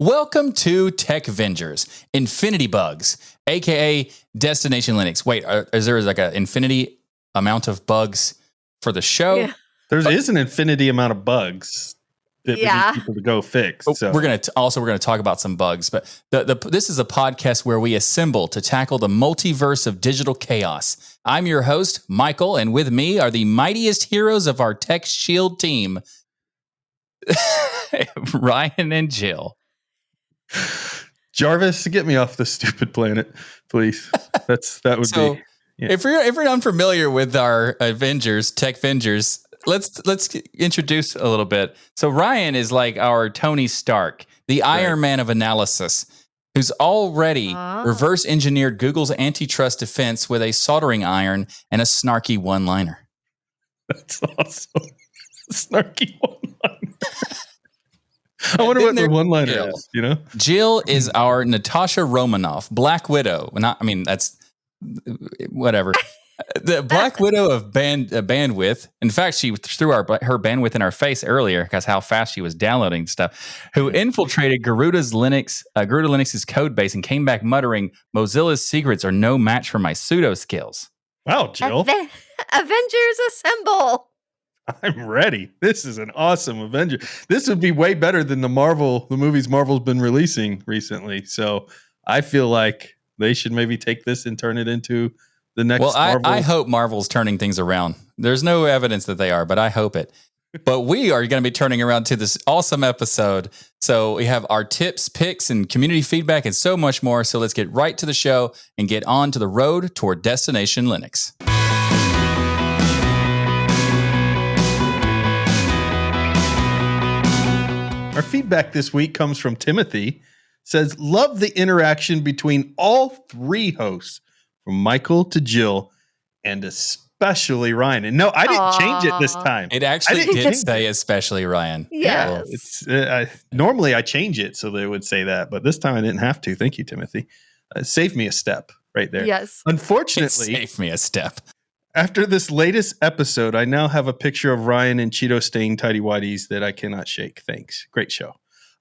Welcome to Tech Vengers, Infinity Bugs, aka Destination Linux. Wait, is there like an infinity amount of bugs for the show? Yeah. There is an infinity amount of bugs that we need people to go fix. So We're gonna talk about some bugs, but this is a podcast where we assemble to tackle the multiverse of digital chaos. I'm your host, Michael, and with me are the mightiest heroes of our Tech Shield team, Ryan and Jill. Jarvis, get me off this stupid planet, please. That would be. Yeah. If you're unfamiliar with our Avengers, Tech Vengers, let's introduce a little bit. So Ryan is like our Tony Stark, the Iron Man of analysis, who's already reverse engineered Google's antitrust defense with a soldering iron and a snarky one-liner. That's awesome. Snarky one-liner. I wonder what the one-liner is, you know? Jill is our Natasha Romanoff, Black Widow. That's whatever. The Black Widow of bandwidth. In fact, she threw her bandwidth in our face earlier because how fast she was downloading stuff. Who infiltrated Garuda Linux's code base and came back muttering, "Mozilla's secrets are no match for my pseudo skills." Wow, Jill. Avengers assemble. I'm ready. This is an awesome Avenger. This would be way better than the movies Marvel's been releasing recently. So I feel like they should maybe take this and turn it into the next Marvel. I hope Marvel's turning things around. There's no evidence that they are, but I hope it. But we are going to be turning around to this awesome episode. So we have our tips, picks, and community feedback and so much more. So let's get right to the show and get on to the road toward Destination Linux. Our feedback this week comes from Timothy. Says, love the interaction between all three hosts, from Michael to Jill, and especially Ryan. And no, I didn't change it this time. It actually did say especially Ryan. Yes. Yeah, normally I change it so that it would say that, but this time I didn't have to. Thank you, Timothy. Saved me a step right there. Yes. Unfortunately, it saved me a step. After this latest episode, I now have a picture of Ryan in Cheeto-stained tighty whities that I cannot shake. Thanks. Great show.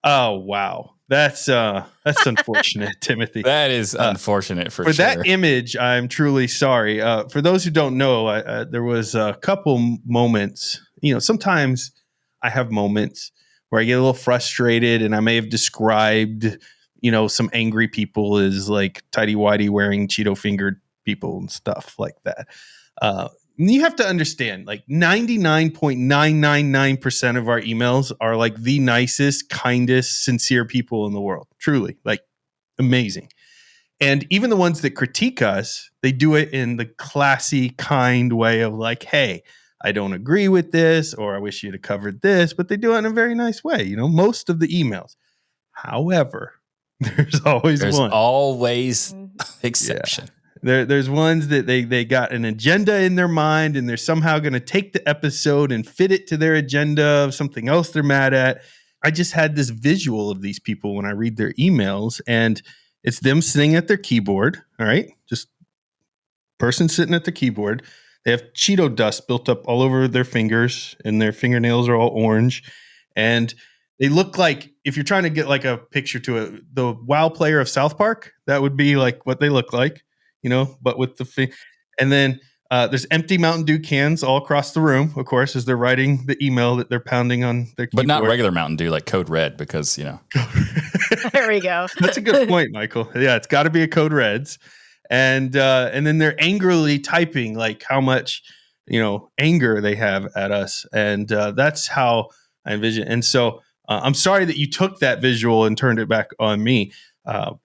Oh, wow. That's unfortunate, Timothy. That is unfortunate for sure. For that image, I'm truly sorry. For those who don't know, there was a couple moments. You know, sometimes I have moments where I get a little frustrated, and I may have described, some angry people as like tighty whitey wearing Cheeto fingered people and stuff like that. You have to understand, like 99.999% of our emails are like the nicest, kindest, sincere people in the world. Truly, like amazing. And even the ones that critique us, they do it in the classy, kind way of like, hey, I don't agree with this, or I wish you'd have covered this, but they do it in a very nice way, most of the emails. However, there's always exception. Yeah. There's ones that they got an agenda in their mind, and they're somehow going to take the episode and fit it to their agenda of something else they're mad at. I just had this visual of these people when I read their emails, and it's them sitting at their keyboard. All right, just person sitting at the keyboard. They have Cheeto dust built up all over their fingers, and their fingernails are all orange, and they look like, if you're trying to get like a picture to it, the WoW player of South Park, that would be like what they look like. But with the and then there's empty Mountain Dew cans all across the room, of course, as they're writing the email that they're pounding on their keyboard. But not regular Mountain Dew, like Code Red, because, There we go. That's a good point, Michael. Yeah, it's got to be a Code Reds. And then they're angrily typing, like how much, anger they have at us. And that's how I envision it. And so I'm sorry that you took that visual and turned it back on me.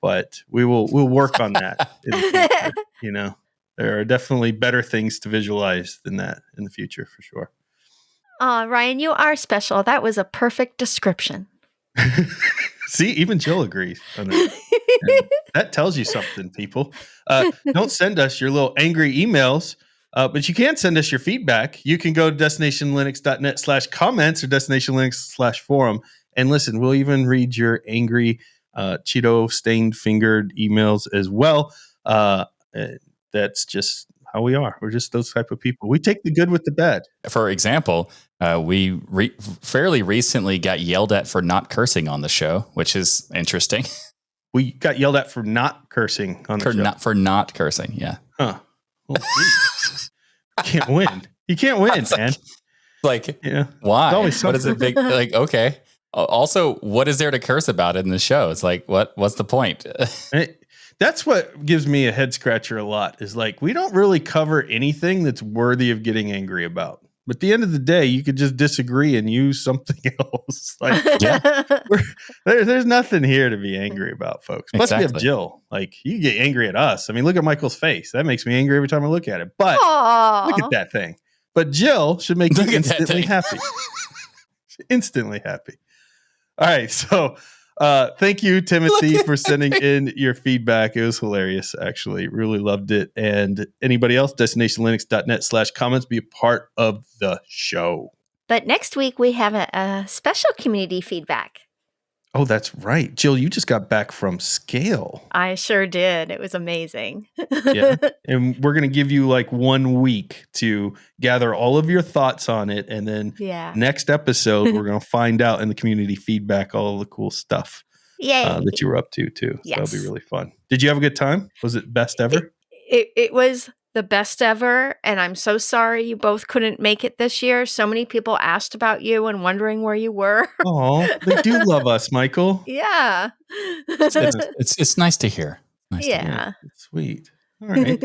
But we'll work on that in the future. There are definitely better things to visualize than that in the future, for sure. Ryan, you are special. That was a perfect description. See, even Jill agrees on that. That tells you something, people. Don't send us your little angry emails, but you can send us your feedback. You can go to destinationlinux.net/comments or destinationlinux/forum. And listen, we'll even read your angry Cheeto stained fingered emails as well. That's just how we are. We're just those type of people. We take the good with the bad. For example, we fairly recently got yelled at for not cursing on the show, which is interesting. We got yelled at for not cursing on the show. For not cursing, yeah. Huh. Well, you can't win. You can't win, man. Yeah. Why? What is it big? Okay. Also, what is there to curse about in the show? It's what's the point? That's what gives me a head scratcher a lot is we don't really cover anything that's worthy of getting angry about. But at the end of the day, you could just disagree and use something else. There's nothing here to be angry about, folks. Plus, we have Jill. You get angry at us. I mean, look at Michael's face. That makes me angry every time I look at it. But look at that thing. But Jill should make you instantly happy. Instantly happy. All right. So thank you, Timothy, for sending in your feedback. It was hilarious, actually. Really loved it. And anybody else, destinationlinux.net/comments, be a part of the show. But next week, we have a special community feedback. Oh, that's right. Jill, you just got back from Scale. I sure did. It was amazing. Yeah. And we're going to give you 1 week to gather all of your thoughts on it. And then next episode, we're going to find out in the community feedback all of the cool stuff that you were up to, too. Yes. That'll be really fun. Did you have a good time? Was it best ever? It was the best ever. And I'm so sorry you both couldn't make it this year. So many people asked about you and wondering where you were. Oh, they do love us, Michael. Yeah. It's nice to hear. Sweet. All right.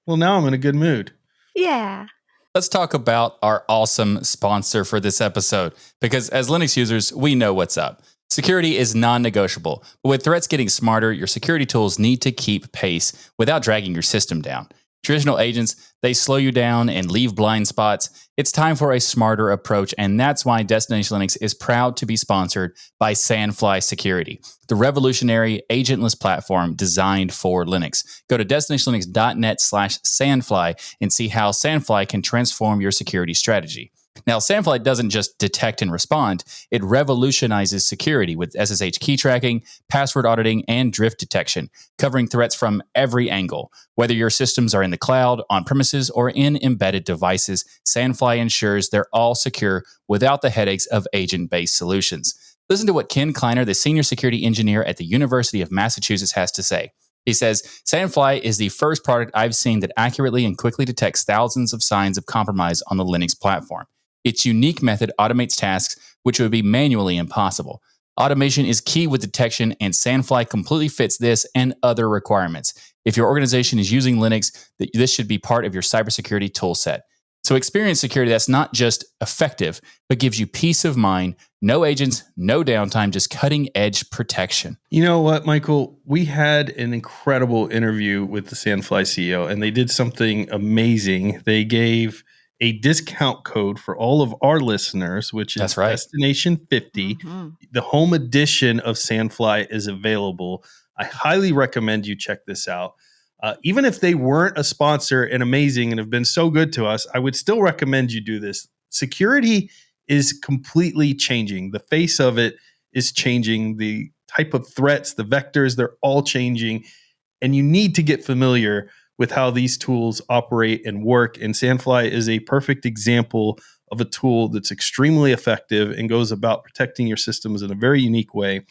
Well, now I'm in a good mood. Yeah. Let's talk about our awesome sponsor for this episode, because as Linux users, we know what's up. Security is non-negotiable, but with threats getting smarter, your security tools need to keep pace without dragging your system down. Traditional agents, they slow you down and leave blind spots. It's time for a smarter approach, and that's why Destination Linux is proud to be sponsored by Sandfly Security, the revolutionary agentless platform designed for Linux. Go to destinationlinux.net/Sandfly and see how Sandfly can transform your security strategy. Now, Sandfly doesn't just detect and respond, it revolutionizes security with SSH key tracking, password auditing, and drift detection, covering threats from every angle. Whether your systems are in the cloud, on premises, or in embedded devices, Sandfly ensures they're all secure without the headaches of agent-based solutions. Listen to what Ken Kleiner, the senior security engineer at the University of Massachusetts, has to say. He says, Sandfly is the first product I've seen that accurately and quickly detects thousands of signs of compromise on the Linux platform. Its unique method automates tasks which would be manually impossible. Automation is key with detection, and Sandfly completely fits this and other requirements. If your organization is using Linux, this should be part of your cybersecurity toolset. So experience security that's not just effective, but gives you peace of mind, no agents, no downtime, just cutting-edge protection. You know what, Michael? We had an incredible interview with the Sandfly CEO, and they did something amazing. They gave a discount code for all of our listeners, which is Destination 50. Mm-hmm. The home edition of Sandfly is available. I highly recommend you check this out. Even if they weren't a sponsor and amazing and have been so good to us, I would still recommend you do this. Security is completely changing. The face of it is changing. The type of threats, the vectors, they're all changing. And you need to get familiar with how these tools operate and work. And Sandfly is a perfect example of a tool that's extremely effective and goes about protecting your systems in a very unique way.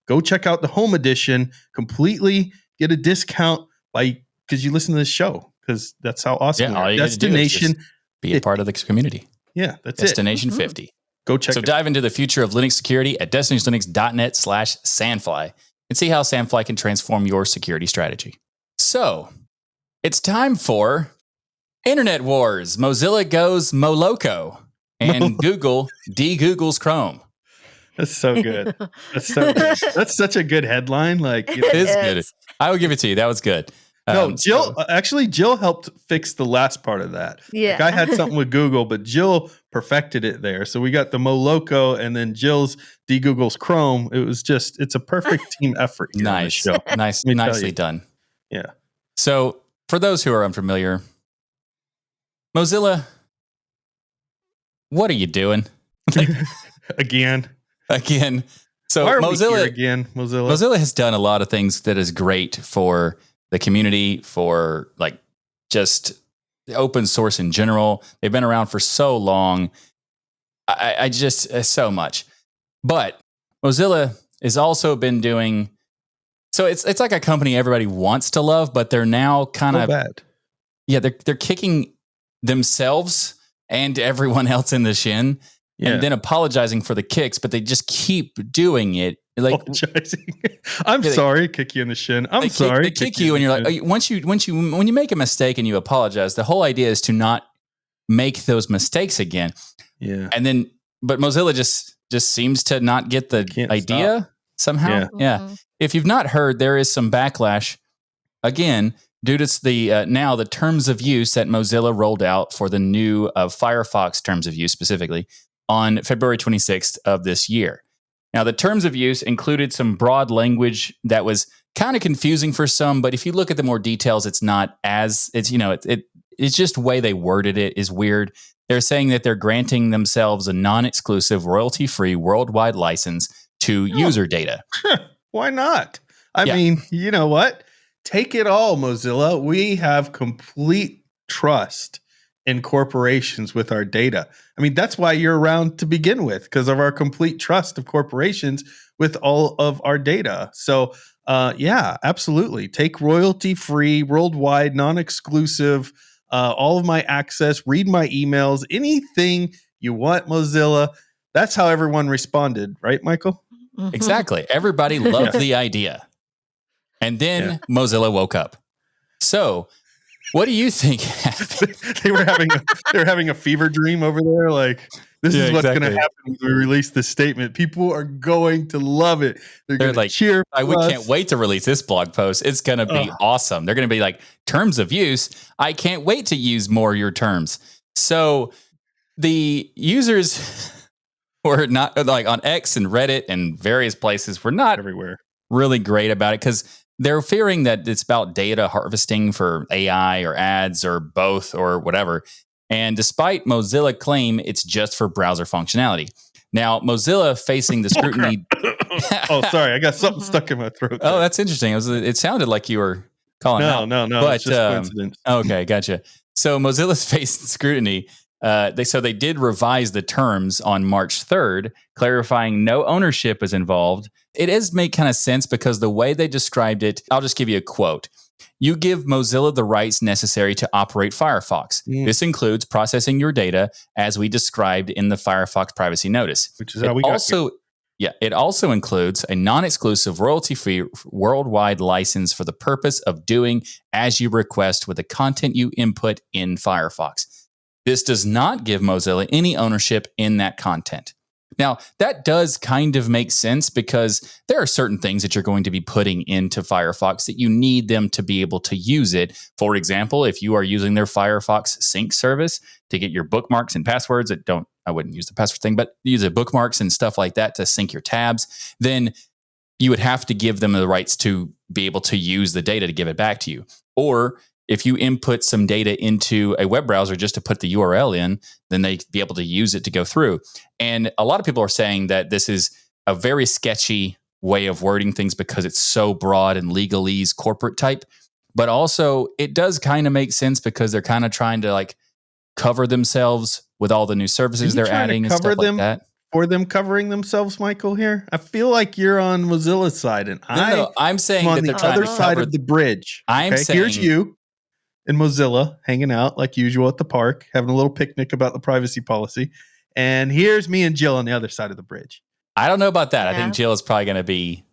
Go check out the home edition completely. Get a discount because you listen to this show, because that's how awesome all you Destination be a part of the community. Yeah, that's Destination 50. Go check it out. So dive into the future of Linux security at destinationlinux.net/Sandfly and see how Sandfly can transform your security strategy. So it's time for Internet Wars. Mozilla goes Mo-Loco, and Google DeGoogles Chrome. That's so good. That's so good. That's such a good headline. It is good. I will give it to you. That was good. No, Jill helped fix the last part of that. Yeah. I had something with Google, but Jill perfected it there. So we got the Mo-Loco and then Jill's DeGoogles Chrome. It's a perfect team effort. Nice. Nicely done. Yeah. So for those who are unfamiliar, Mozilla, what are you doing? Again. So Mozilla has done a lot of things that is great for the community, for just open source in general. They've been around for so long. I just so much. But Mozilla has also been doing. So it's like a company everybody wants to love, but they're now kind of bad. Yeah, they're kicking themselves and everyone else in the shin, and then apologizing for the kicks, but they just keep doing it. Like apologizing. I'm sorry, kick you in the shin. I'm sorry. They kick you, and you're like, when you make a mistake and you apologize, the whole idea is to not make those mistakes again. Yeah. And then, but Mozilla just seems to not get the idea somehow. Yeah. If you've not heard, there is some backlash again due to the terms of use that Mozilla rolled out for the new Firefox terms of use specifically on February 26th of this year. Now, the terms of use included some broad language that was kind of confusing for some, but if you look at the more details, it's not as it's just the way they worded it is weird. They're saying that they're granting themselves a non-exclusive, royalty-free worldwide license to user data. Why not? I mean, you know what? Take it all, Mozilla. We have complete trust in corporations with our data. I mean, that's why you're around to begin with, because of our complete trust of corporations with all of our data. So, absolutely. Take royalty-free, worldwide, non-exclusive, all of my access, read my emails, anything you want, Mozilla. That's how everyone responded, right, Michael? Exactly. Everybody loved the idea. And then Mozilla woke up. So, what do you think happened? they were having a fever dream over there. Like, this is what's going to happen when we release this statement. People are going to love it. They're going to cheer. We can't wait to release this blog post. It's going to be awesome. They're going to be like, terms of use. I can't wait to use more of your terms. So the users were not like on X and Reddit and various places were not everywhere really great about it because they're fearing that it's about data harvesting for AI or ads or both or whatever. And despite Mozilla claim it's just for browser functionality. Now, Mozilla facing the scrutiny. Oh, sorry. I got something stuck in my throat. Oh, that's interesting. It sounded like you were calling out. No. But, it's just coincidence. Okay, gotcha. So Mozilla's facing scrutiny. They did revise the terms on March 3rd, clarifying no ownership is involved. It does make kind of sense because the way they described it, I'll just give you a quote. You give Mozilla the rights necessary to operate Firefox. This includes processing your data as we described in the Firefox privacy notice. Which is how we got here. Yeah, it also includes a non-exclusive royalty-free worldwide license for the purpose of doing as you request with the content you input in Firefox. This does not give Mozilla any ownership in that content. Now, that does kind of make sense because there are certain things that you're going to be putting into Firefox that you need them to be able to use it. For example, if you are using their Firefox sync service to get your bookmarks and passwords I wouldn't use the password thing, but use the bookmarks and stuff like that to sync your tabs, then you would have to give them the rights to be able to use the data to give it back to you. Or if you input some data into a web browser just to put the URL in, then they'd be able to use it to go through. And a lot of people are saying that this is a very sketchy way of wording things because it's so broad and legalese corporate type. But also it does kind of make sense because they're kind of trying to like cover themselves with all the new services they're adding and stuff like that. For them covering themselves, Michael, here? I feel like you're on Mozilla's side and I'm saying I'm on that the they're trying other to side cover of the bridge. I'm saying here's you and Mozilla hanging out like usual at the park, having a little picnic about the privacy policy. And here's me and Jill on the other side of the bridge. I don't know about that. Yeah. I think Jill is probably going to be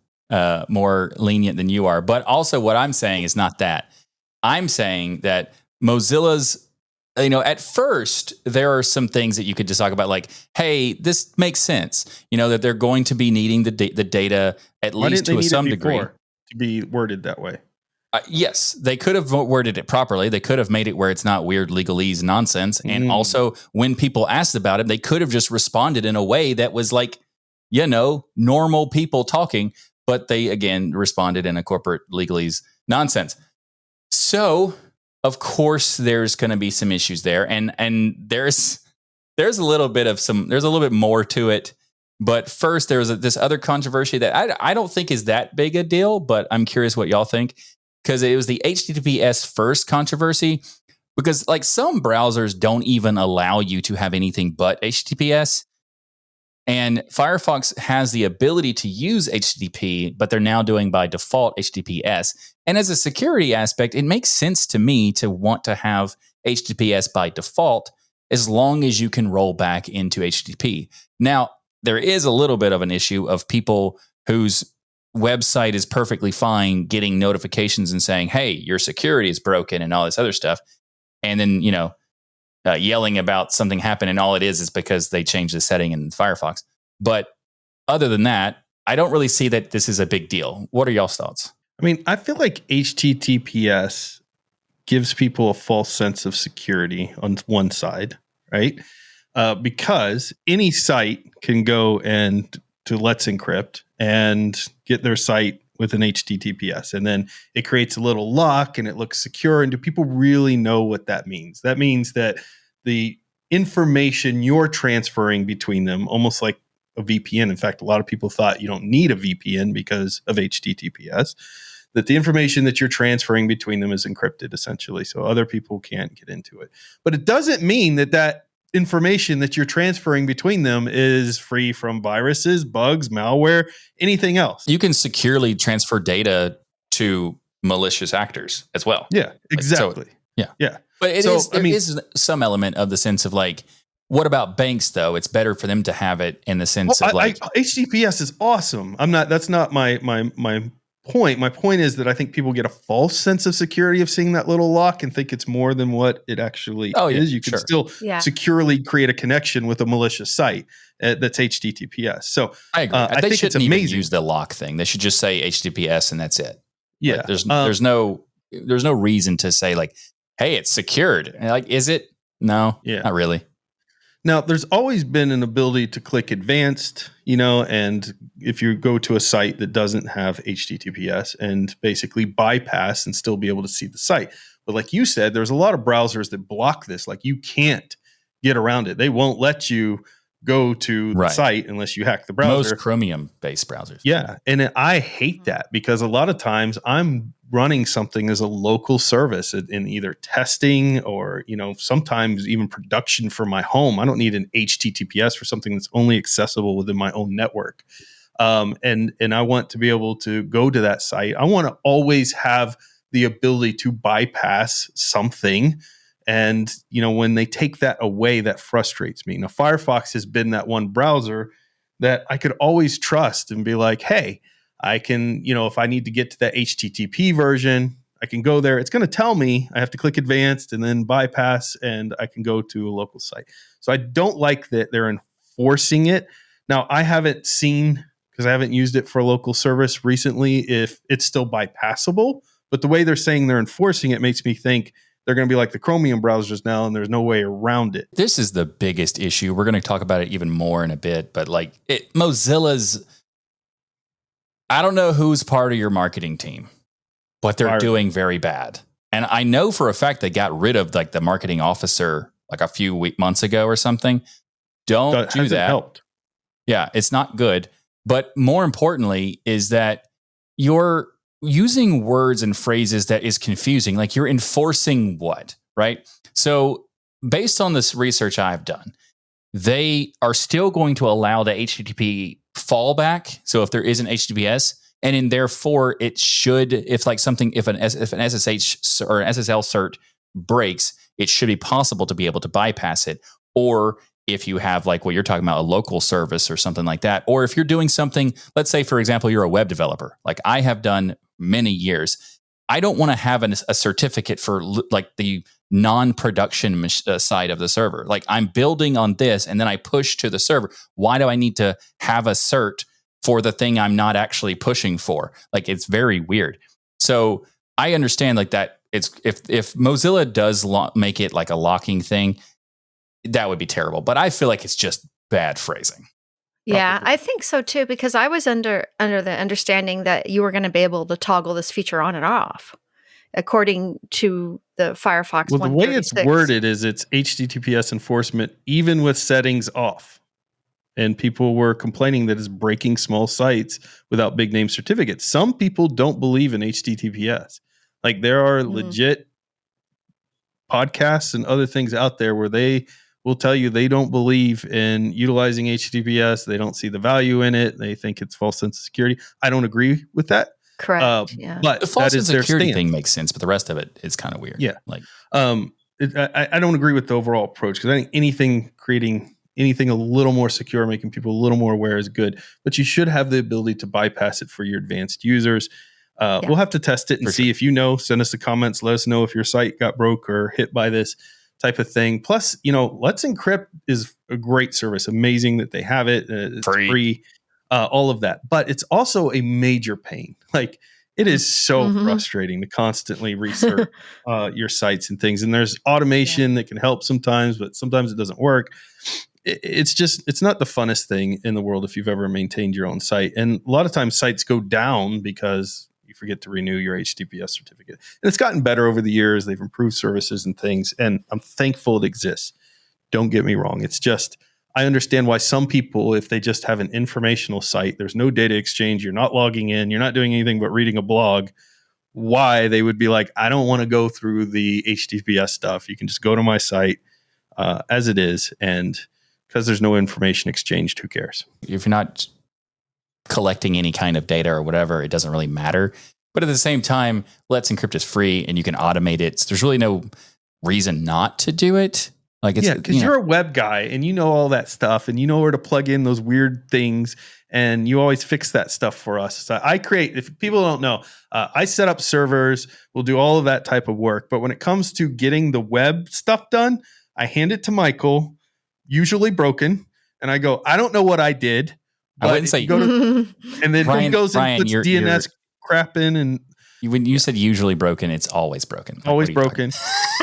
more lenient than you are. But also what I'm saying is not that. I'm saying that Mozilla's, at first there are some things that you could just talk about like, hey, this makes sense. That they're going to be needing the data at least to some degree. To be worded that way. Yes, they could have worded it properly. They could have made it where it's not weird legalese nonsense. And also, when people asked about it, they could have just responded in a way that was like, normal people talking. But they, again, responded in a corporate legalese nonsense. So, of course, there's going to be some issues there. And there's a little bit more to it. But first, there's this other controversy that I don't think is that big a deal, but I'm curious what y'all think. Because it was the HTTPS first controversy, because like some browsers don't even allow you to have anything but HTTPS. And Firefox has the ability to use HTTP, but they're now doing by default HTTPS. And as a security aspect, it makes sense to me to want to have HTTPS by default as long as you can roll back into HTTP. Now, there is a little bit of an issue of people whose website is perfectly fine getting notifications and saying, hey, your security is broken and all this other stuff. And then, yelling about something happened, and all it is because they changed the setting in Firefox. But other than that, I don't really see that this is a big deal. What are y'all's thoughts? I mean, I feel like HTTPS gives people a false sense of security on one side, right? Because any site can go and to Let's Encrypt and get their site with an HTTPS. And then it creates a little lock and it looks secure. And do people really know what that means? That means that the information you're transferring between them, almost like a VPN. In fact, a lot of people thought you don't need a VPN because of HTTPS, that the information that you're transferring between them is encrypted essentially. So other people can't get into it. But it doesn't mean that that information that you're transferring between them is free from viruses, bugs, malware, anything else. You can securely transfer data to malicious actors as well. Yeah, exactly. Yeah. But there is some element of the sense of like, what about banks though? It's better for them to have it in the sense of like HTTPS is awesome. That's not my point. My point is that I think people get a false sense of security of seeing that little lock and think it's more than what it actually is. You can still securely create a connection with a malicious site that's HTTPS. So I agree. I think shouldn't even use the lock thing. They should just say HTTPS and that's it. Yeah. Like, there's no reason to say like, hey, it's secured. And like, is it? No, not really. Now, there's always been an ability to click advanced, and if you go to a site that doesn't have HTTPS and basically bypass and still be able to see the site. But like you said, there's a lot of browsers that block this. Like you can't get around it. They won't let you go to the site unless you hack the browser. Most Chromium-based browsers. Yeah, and I hate that because a lot of times I'm running something as a local service in either testing or, sometimes even production for my home. I don't need an HTTPS for something that's only accessible within my own network. And I want to be able to go to that site. I want to always have the ability to bypass something. And, when they take that away, that frustrates me. Now, Firefox has been that one browser that I could always trust and be like, hey, I can, if I need to get to that HTTP version, I can go there. It's going to tell me I have to click advanced and then bypass, and I can go to a local site. So I don't like that they're enforcing it. Now, I haven't seen, because I haven't used it for a local service recently, if it's still bypassable. But the way they're saying they're enforcing it makes me think they're going to be like the Chromium browsers now, and there's no way around it. This is the biggest issue. We're going to talk about it even more in a bit, but like Mozilla's, I don't know who's part of your marketing team, but they're doing very bad. And I know for a fact they got rid of like the marketing officer like a few months ago or something. Don't do that. Helped. Yeah, it's not good. But more importantly is that you're using words and phrases that is confusing. Like you're enforcing what, right? So based on this research I've done, they are still going to allow the HTTP fallback. So if there is an HTTPS, and therefore it should, if an SSH or an SSL cert breaks, it should be possible to be able to bypass it. Or if you have like what you're talking about, a local service or something like that. Or if you're doing something, let's say, for example, you're a web developer, like I have done many years. I don't want to have a certificate for like the non-production side of the server. Like I'm building on this and then I push to the server. Why do I need to have a cert for the thing I'm not actually pushing for? Like it's very weird. So I understand like that. It's if Mozilla does make it like a locking thing, that would be terrible. But I feel like it's just bad phrasing. Yeah, I think so too, because I was under the understanding that you were going to be able to toggle this feature on and off, according to the Firefox. Well, the way it's worded is it's HTTPS enforcement, even with settings off. And people were complaining that it's breaking small sites without big name certificates. Some people don't believe in HTTPS. Like there are legit podcasts and other things out there where they will tell you they don't believe in utilizing HTTPS. They don't see the value in it. They think it's false sense of security. I don't agree with that. Correct. Yeah. But The false that is sense of their security stance. thing makes sense, but the rest of it is kind of weird. Yeah. Like, I don't agree with the overall approach because I think creating anything a little more secure, making people a little more aware is good, but you should have the ability to bypass it for your advanced users. We'll have to test it and see if send us the comments, let us know if your site got broke or hit by this type of thing. Plus, Let's Encrypt is a great service. Amazing that they have it. It's free, all of that. But it's also a major pain. Like, it is so frustrating to constantly research your sites and things. And there's automation that can help sometimes, but sometimes it doesn't work. It's not the funnest thing in the world if you've ever maintained your own site. And a lot of times sites go down because you forget to renew your HTTPS certificate. And it's gotten better over the years. They've improved services and things. And I'm thankful it exists. Don't get me wrong. It's just, I understand why some people, if they just have an informational site, there's no data exchange, you're not logging in, you're not doing anything but reading a blog, why they would be like, I don't want to go through the HTTPS stuff. You can just go to my site as it is. And because there's no information exchanged, who cares? if you're not collecting any kind of data or whatever, it doesn't really matter. But at the same time, Let's Encrypt is free and you can automate it. So there's really no reason not to do it. Like, it's, because you're a web guy and you know all that stuff and you know where to plug in those weird things and you always fix that stuff for us. So if people don't know, I set up servers, we'll do all of that type of work. But when it comes to getting the web stuff done, I hand it to Michael, usually broken, and I go, I don't know what I did. I wouldn't say, and then Ryan, he goes and Ryan, puts you're DNS crap in, and when you said usually broken, it's always broken. Like, always broken.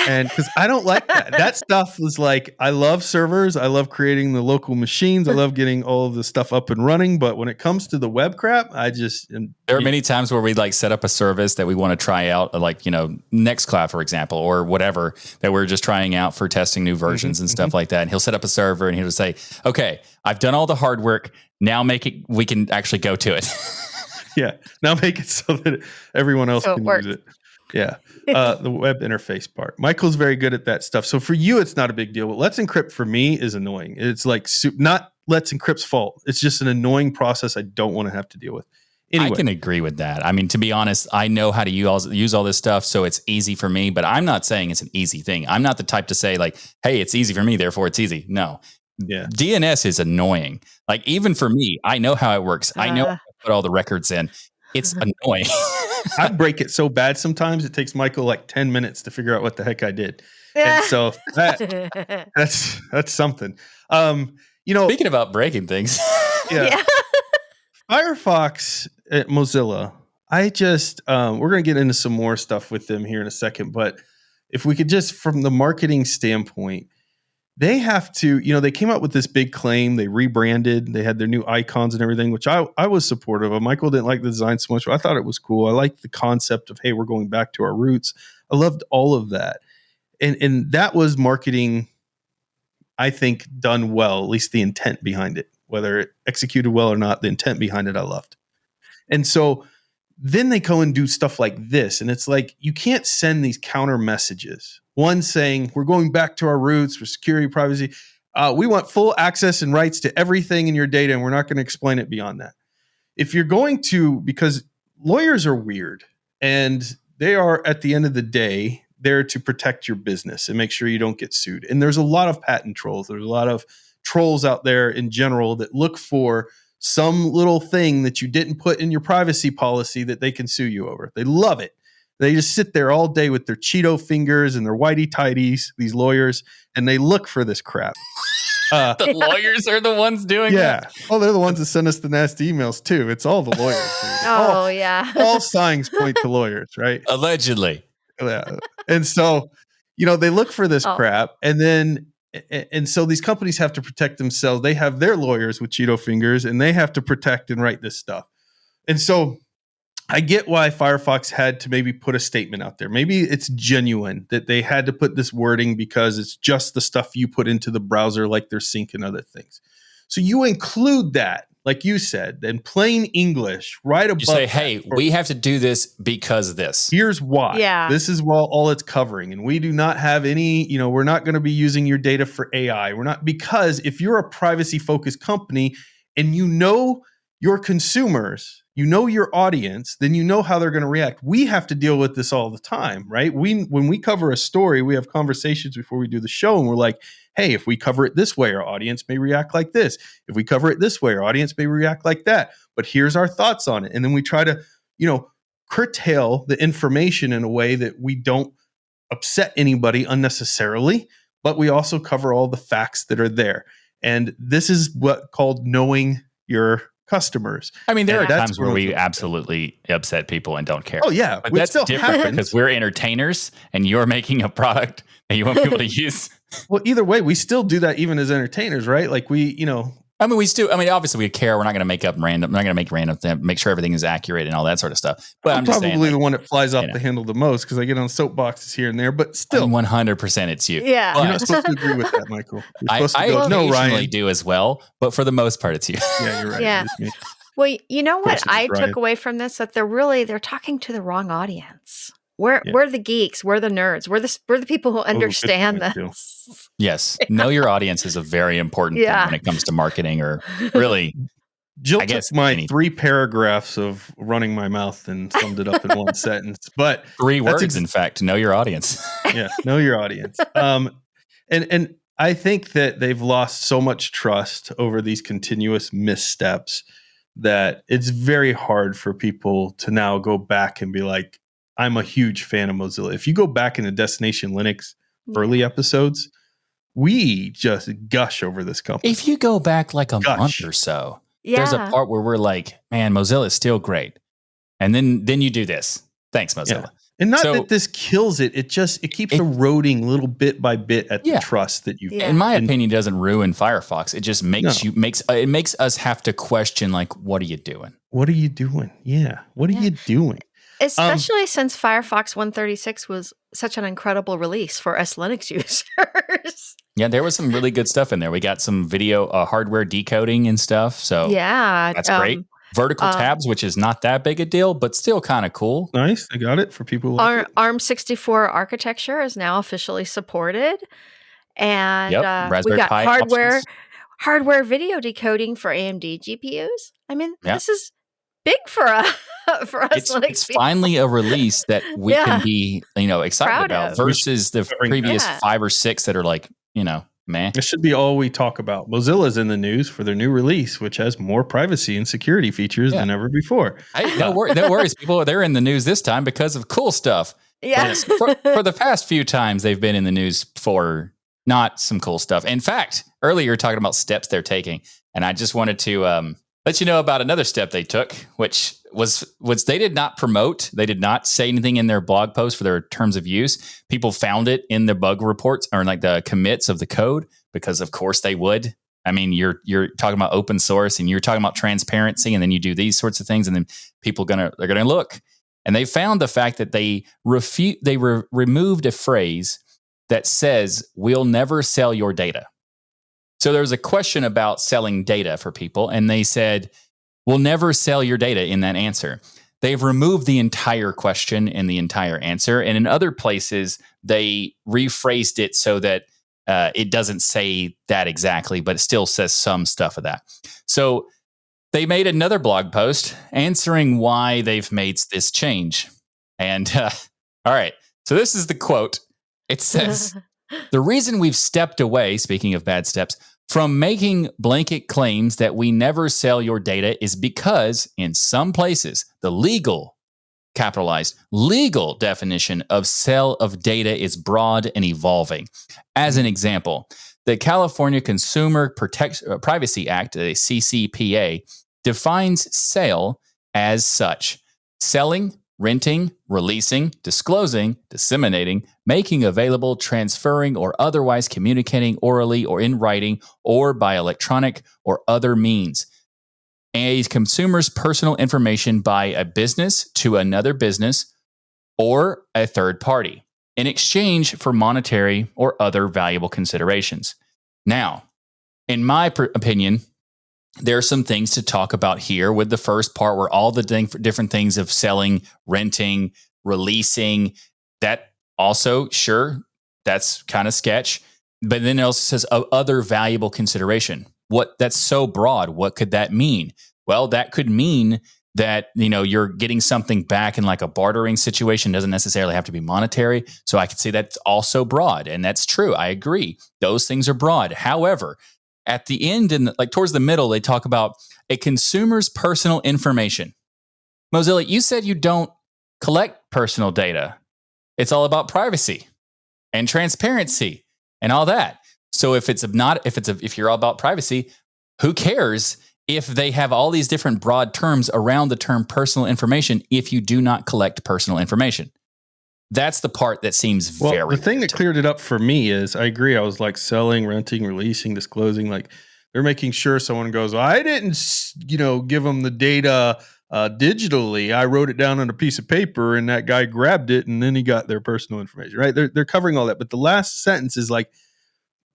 And because I don't like that. That stuff was like, I love servers. I love creating the local machines. I love getting all of the stuff up and running. But when it comes to the web crap, there are many times where we like set up a service that we want to try out, like, Nextcloud, for example, or whatever that we're just trying out for testing new versions and stuff like that. And he'll set up a server and he'll say, okay, I've done all the hard work. Now we can actually go to it. Yeah. Now make it so that everyone else can use it. Yeah. The web interface part. Michael's very good at that stuff. So for you, it's not a big deal. But Let's Encrypt for me is annoying. It's like not Let's Encrypt's fault. It's just an annoying process I don't want to have to deal with. Anyway. I can agree with that. I mean, to be honest, I know how to use all this stuff, so it's easy for me. But I'm not saying it's an easy thing. I'm not the type to say like, hey, it's easy for me, therefore it's easy. No. Yeah. DNS is annoying. Like, even for me, I know how it works. I know how to put all the records in. It's annoying. I break it so bad sometimes it takes Michael like 10 minutes to figure out what the heck I did. And so that's something. Speaking about breaking things. Yeah. Firefox at Mozilla. We're going to get into some more stuff with them here in a second, but if we could just, from the marketing standpoint, they have to, they came out with this big claim. They rebranded. They had their new icons and everything, which I was supportive of. Michael didn't like the design so much, but I thought it was cool. I liked the concept of, hey, we're going back to our roots. I loved all of that. And that was marketing, I think, done well, at least the intent behind it. Whether it executed well or not, the intent behind it I loved. And so then they go and do stuff like this. And it's like, you can't send these counter messages. One saying, we're going back to our roots for security, privacy. We want full access and rights to everything in your data, and we're not going to explain it beyond that. If you're going to, because lawyers are weird, and they are, at the end of the day, there to protect your business and make sure you don't get sued. And there's a lot of patent trolls. There's a lot of trolls out there in general that look for some little thing that you didn't put in your privacy policy that they can sue you over. They love it. They just sit there all day with their Cheeto fingers and their whitey tighties, these lawyers, and they look for this crap. The lawyers are the ones doing that? Oh, they're the ones that send us the nasty emails too. It's all the lawyers. Yeah. All signs point to lawyers, right? Allegedly. Yeah. And so, they look for this crap, and so these companies have to protect themselves. They have their lawyers with Cheeto fingers, and they have to protect and write this stuff. And so I get why Firefox had to maybe put a statement out there. Maybe it's genuine that they had to put this wording because it's just the stuff you put into the browser, like their sync and other things. So you include that like you said, in plain English, right above You say, that, hey, we have to do this because of this. here's why. Yeah. This is all it's covering. And we do not have any, we're not going to be using your data for AI. We're not, because if you're a privacy focused company and you know your consumers, you know your audience, then you know how they're going to react. We have to deal with this all the time, right? When we cover a story, we have conversations before we do the show, and we're like, hey, if we cover it this way, our audience may react like this. If we cover it this way, our audience may react like that. But here's our thoughts on it. And then we try to, curtail the information in a way that we don't upset anybody unnecessarily, but we also cover all the facts that are there. And this is what called knowing your customers. I mean, there And are that's times where one of we the- absolutely upset people and don't care. Oh yeah, But which that's still different happens. because we're entertainers and you're making a product and you want people to use. Well, either way, we still do that even as entertainers, right? Like Obviously we care. We're not going to make up random. We're not going to make random things, make sure everything is accurate and all that sort of stuff. But I'm just probably saying, the one that flies off you know. the handle the most because I get on soapboxes here and there, but still, 100% it's you. Yeah. you're But not supposed to agree with that, Michael. You're I supposed to go, no, occasionally Ryan. do as well, but for the most part, it's you. Yeah, you're right. Yeah. It is me. Well, you know course what it I was Ryan. took away from this? That they're talking to the wrong audience. We're Yeah. the geeks. We're the nerds. We're the people who understand good point, this. Yes. Know your audience is a very important Yeah. thing when it comes to marketing or really. Jill I guess took my anything. 3 paragraphs of running my mouth and summed it up in one sentence. But 3 That's words, in fact, to know your audience. yeah, know your audience. And I think that they've lost so much trust over these continuous missteps that it's very hard for people to now go back and be like, I'm a huge fan of Mozilla. If you go back into Destination Linux early episodes, we just gush over this company. If you go back like a Gosh. month or so, Yeah. there's a part where we're like, man, Mozilla is still great. And then you do this. Thanks, Mozilla. And not So- that this kills it. It keeps eroding little bit by bit at Yeah. the trust that you've Yeah. In my And- opinion, it doesn't ruin Firefox. It just makes No. it makes us have to question, like, what are you doing? What are you doing? Yeah. What are Yeah. you doing? Especially since Firefox 136 was such an incredible release for us Linux users. Yeah, there was some really good stuff in there. We got some video hardware decoding and stuff. So Yeah. that's great. Vertical tabs, which is not that big a deal, but still kind of cool. Nice. I got it for people who like it. ARM64 architecture is now officially supported. And Yep, we Raspberry got Pi hardware options. video decoding for AMD GPUs. I mean, Yeah. this is big for us Linux It's people. finally a release that we Yeah. can be, excited Proud about of. versus the Covering previous that. 5 or 6 that are like, meh. This should be all we talk about. Mozilla's in the news for their new release, which has more privacy and security features Yeah. than ever before. Hey, no worries, people. They're in the news this time because of cool stuff. Yeah. Yes, for the past few times, they've been in the news for not some cool stuff. In fact, earlier you were talking about steps they're taking, and I just wanted to let you know about another step they took, which was they did not promote. They did not say anything in their blog post for their terms of use. People found it in the bug reports or like the commits of the code because, of course, they would. I mean, you're talking about open source and you're talking about transparency, and then you do these sorts of things, and then people they're gonna look. And they found the fact that they removed a phrase that says, "We'll never sell your data." So there was a question about selling data for people, and they said, "We'll never sell your data" in that answer. They've removed the entire question and the entire answer. And in other places, they rephrased it so that it doesn't say that exactly, but it still says some stuff of that. So they made another blog post answering why they've made this change. And all right, so this is the quote. It says, "The reason we've stepped away," speaking of bad steps, "from making blanket claims that we never sell your data is because in some places, the legal," capitalized, "legal definition of sale of data is broad and evolving. As an example, the California Consumer Privacy Act, the CCPA, defines sale as such: selling, renting, releasing, disclosing, disseminating, making available, transferring, or otherwise communicating orally or in writing or by electronic or other means a consumer's personal information by a business to another business or a third party in exchange for monetary or other valuable considerations." Now, in my opinion, there are some things to talk about here with the first part where all the different things of selling, renting, releasing, that also, sure, that's kind of sketch. But then it also says other valuable consideration. That's so broad. What could that mean? Well, that could mean that, you're getting something back in like a bartering situation. Doesn't necessarily have to be monetary. So I could say that's also broad. And that's true. I agree. Those things are broad. However, at the end and like towards the middle, they talk about a consumer's personal information. Mozilla, you said you don't collect personal data. It's all about privacy and transparency and all that. So if you're all about privacy, who cares if they have all these different broad terms around the term personal information if you do not collect personal information? That's the part that seems very... The thing that cleared it up for me is, I agree, I was like selling, renting, releasing, disclosing, like they're making sure someone goes, I didn't, give them the data digitally. I wrote it down on a piece of paper and that guy grabbed it and then he got their personal information, right? They're covering all that. But the last sentence is like,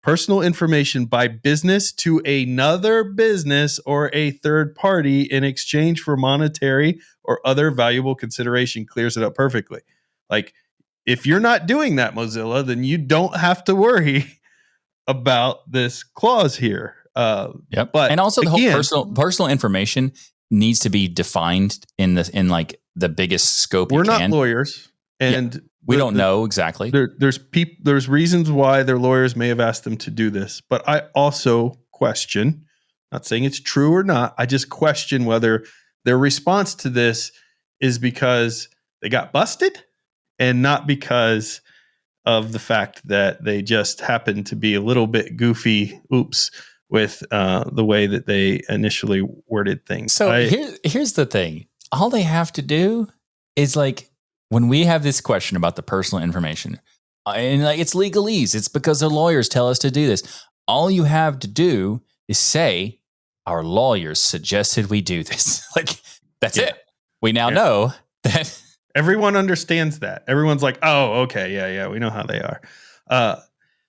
personal information by business to another business or a third party in exchange for monetary or other valuable consideration, clears it up perfectly. Like, if you're not doing that, Mozilla, then you don't have to worry about this clause here. Yep. But and also the whole personal information needs to be defined in like the biggest scope. We're not lawyers, and we don't know exactly. There's reasons why their lawyers may have asked them to do this, but I also question, not saying it's true or not, I just question whether their response to this is because they got busted and not because of the fact that they just happened to be a little bit goofy, with the way that they initially worded things. So here's the thing. All they have to do is like, when we have this question about the personal information, and like it's legalese, it's because the lawyers tell us to do this. All you have to do is say, our lawyers suggested we do this. Like, that's it. We now know that. Everyone understands that. Everyone's like, oh, okay, yeah, we know how they are.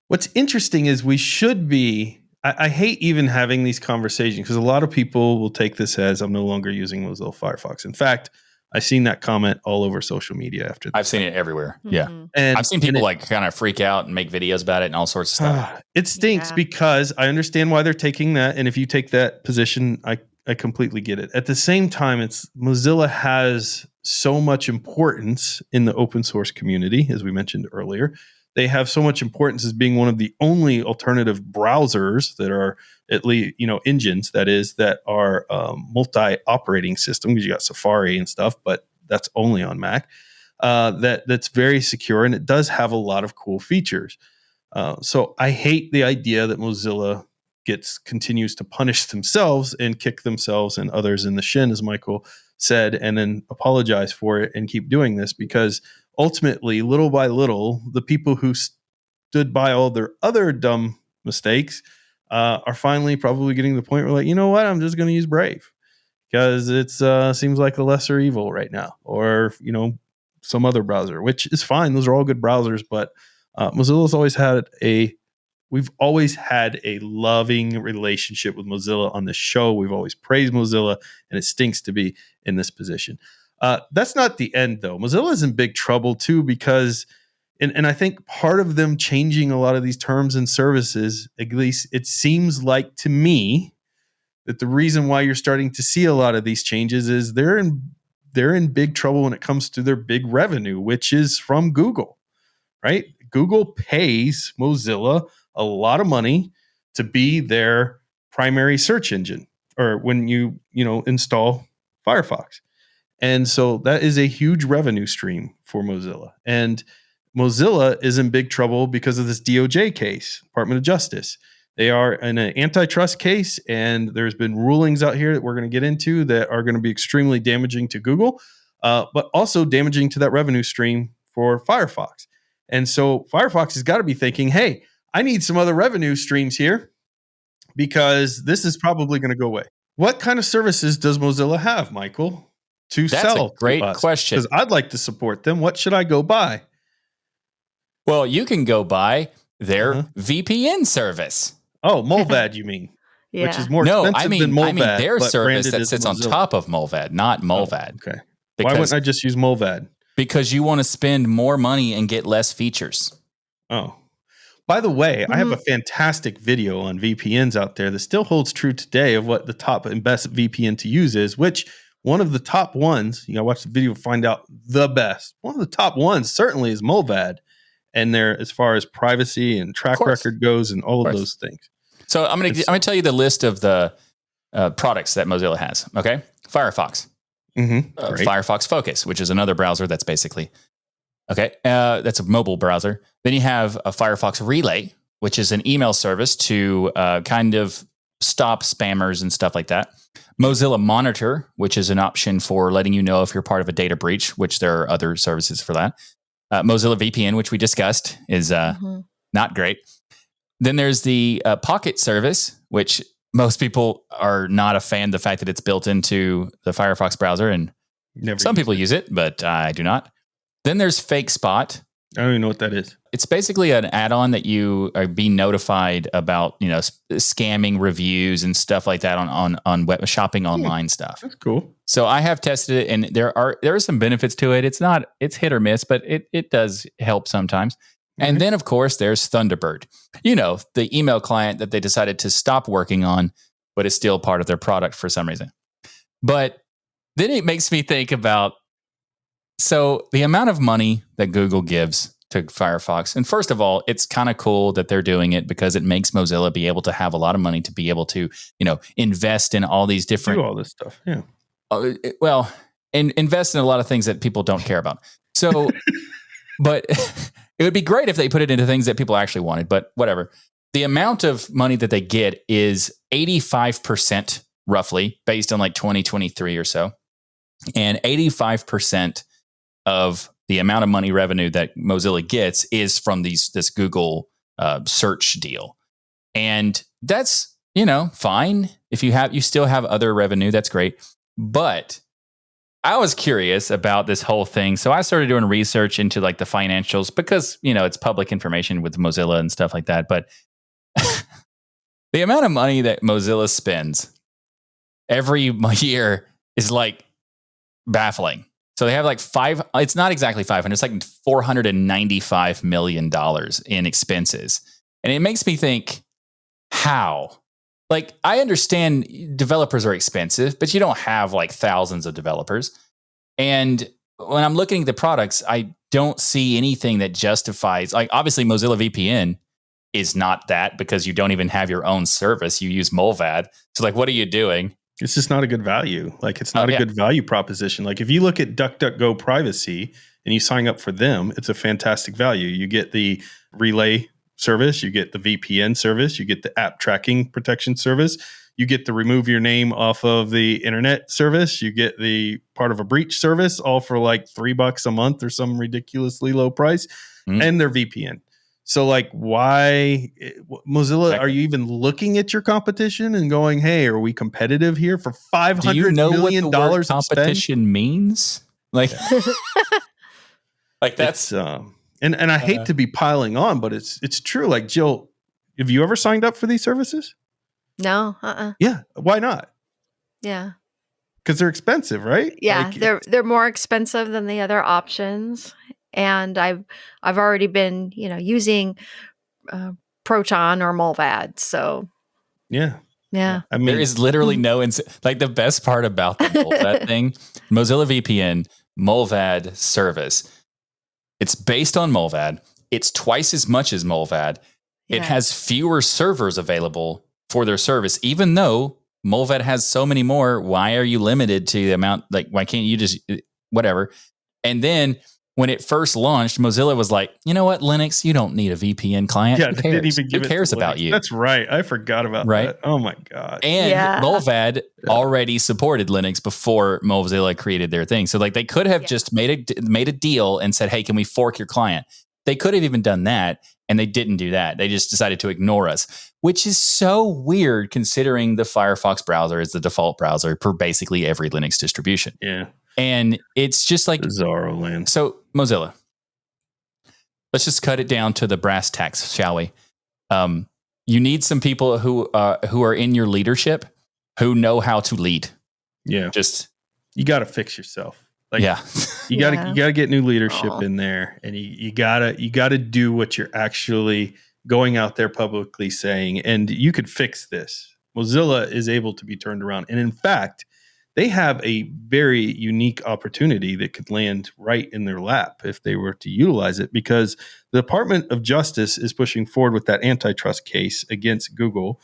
What's interesting is we should be, I hate even having these conversations because a lot of people will take this as I'm no longer using Mozilla Firefox. In fact, I've seen that comment all over social media after this. I've seen it everywhere. Mm-hmm. Yeah. And I've seen people like kind of freak out and make videos about it and all sorts of stuff. It stinks because I understand why they're taking that. And if you take that position, I completely get it. At the same time, Mozilla has so much importance in the open source community, as we mentioned earlier. They have so much importance as being one of the only alternative browsers that are at least, engines that are multi-operating system, because you got Safari and stuff, but that's only on Mac. That's very secure and it does have a lot of cool features. So I hate the idea that Mozilla continues to punish themselves and kick themselves and others in the shin, as Michael said, and then apologize for it and keep doing this, because ultimately, little by little, the people who stood by all their other dumb mistakes are finally probably getting to the point where, like, you know what, I'm just going to use Brave because it seems like a lesser evil right now, or some other browser, which is fine. Those are all good browsers, but Mozilla's we've always had a loving relationship with Mozilla on this show. We've always praised Mozilla, and it stinks to be in this position. That's not the end, though. Mozilla is in big trouble, too, because, and I think part of them changing a lot of these terms and services, at least it seems like to me, that the reason why you're starting to see a lot of these changes is they're in big trouble when it comes to their big revenue, which is from Google, right? Google pays Mozilla a lot of money to be their primary search engine, or when you install Firefox. And so that is a huge revenue stream for Mozilla. And Mozilla is in big trouble because of this DOJ case, Department of Justice. They are in an antitrust case, and there's been rulings out here that we're going to get into that are going to be extremely damaging to Google, but also damaging to that revenue stream for Firefox. And so Firefox has got to be thinking, hey, I need some other revenue streams here because this is probably going to go away. What kind of services does Mozilla have, Michael, to sell? That's a great question. Because I'd like to support them. What should I go buy? Well, you can go buy their VPN service. Oh, Molvad, you mean? which is more No, expensive than I mean Molvad, their but service branded that as sits on Mozilla. top of Molvad, not Molvad. Okay. Why wouldn't I just use Molvad? Because you want to spend more money and get less features. Oh. By the way, I have a fantastic video on VPNs out there that still holds true today of what the top and best VPN to use is, which one of the top ones, you gotta watch the video to find out the best. One of the top ones certainly is Molvad. And there, as far as privacy and track record goes and all of those things. So I'm gonna tell you the list of the products that Mozilla has. Okay, Firefox, Firefox Focus, which is another browser that's basically that's a mobile browser. Then you have a Firefox Relay, which is an email service to kind of stop spammers and stuff like that. Mozilla Monitor, which is an option for letting you know if you're part of a data breach, which there are other services for that. Mozilla VPN, which we discussed, is not great. Then there's the Pocket service, which most people are not a fan of the fact that it's built into the Firefox browser, and some people use it, but I do not. Then there's Fake Spot. I don't even know what that is. It's basically an add-on that you are being notified about, scamming reviews and stuff like that on web shopping online stuff. That's cool. So I have tested it, and there are some benefits to it. It's hit or miss, but it does help sometimes. And then, of course, there's Thunderbird. The email client that they decided to stop working on, but is still part of their product for some reason. But then it makes me think about, so the amount of money that Google gives to Firefox. And first of all, it's kind of cool that they're doing it because it makes Mozilla be able to have a lot of money to be able to, invest in all these different... Do all this stuff, yeah. And invest in a lot of things that people don't care about. So, but it would be great if they put it into things that people actually wanted, but whatever. The amount of money that they get is 85% roughly, based on like 2023 or so. And 85% of the amount of money revenue that Mozilla gets is from this Google search deal. And that's, fine. If you still have other revenue, that's great. But I was curious about this whole thing. So I started doing research into like the financials because, it's public information with Mozilla and stuff like that. But the amount of money that Mozilla spends every year is like baffling. So they have like it's not exactly 500, it's like $495 million in expenses. And it makes me think, how? Like, I understand developers are expensive, but you don't have like thousands of developers. And when I'm looking at the products, I don't see anything that justifies, like, obviously Mozilla VPN is not that because you don't even have your own service. You use Molvad. So like, what are you doing? It's just not a good value. Like, it's not a good value proposition. Like, if you look at DuckDuckGo privacy and you sign up for them, it's a fantastic value. You get the relay service, you get the VPN service, you get the app tracking protection service, you get the remove your name off of the internet service, you get the part of a breach service, all for like $3 a month or some ridiculously low price, and their VPN. So like, why Mozilla, are you even looking at your competition and going, hey, are we competitive here for $500 million what the word competition means? Like, like that's, and I hate to be piling on, but it's true. Like, Jill, have you ever signed up for these services? No. Yeah. Why not? Yeah. Because they're expensive, right? Yeah. They're more expensive than the other options. And I've already been, using Proton or Molvad. So yeah. I mean, there is literally no like the best part about the Molvad thing, Mozilla VPN, Molvad service. It's based on Molvad. It's twice as much as Molvad. Yeah. It has fewer servers available for their service, even though Molvad has so many more. Why are you limited to the amount? Like, why can't you just whatever? And then when it first launched, Mozilla was like, you know what, Linux, you don't need a VPN client. Yeah, they didn't even give Who cares about you? That's right. I forgot about that. Oh my God. And Molvad already supported Linux before Mozilla created their thing. So like they could have just made a deal and said, hey, can we fork your client? They could have even done that, and they didn't do that. They just decided to ignore us, which is so weird considering the Firefox browser is the default browser for basically every Linux distribution. Yeah. And it's just like bizarro land. So Mozilla, let's just cut it down to the brass tacks, shall we? you need some people who are in your leadership who know how to lead. Yeah. Just you got to fix yourself. Like, yeah. you gotta get new leadership in there, and you gotta do what you're actually going out there publicly saying. And you could fix this. Mozilla is able to be turned around, and in fact, they have a very unique opportunity that could land right in their lap if they were to utilize it, because the Department of Justice is pushing forward with that antitrust case against Google,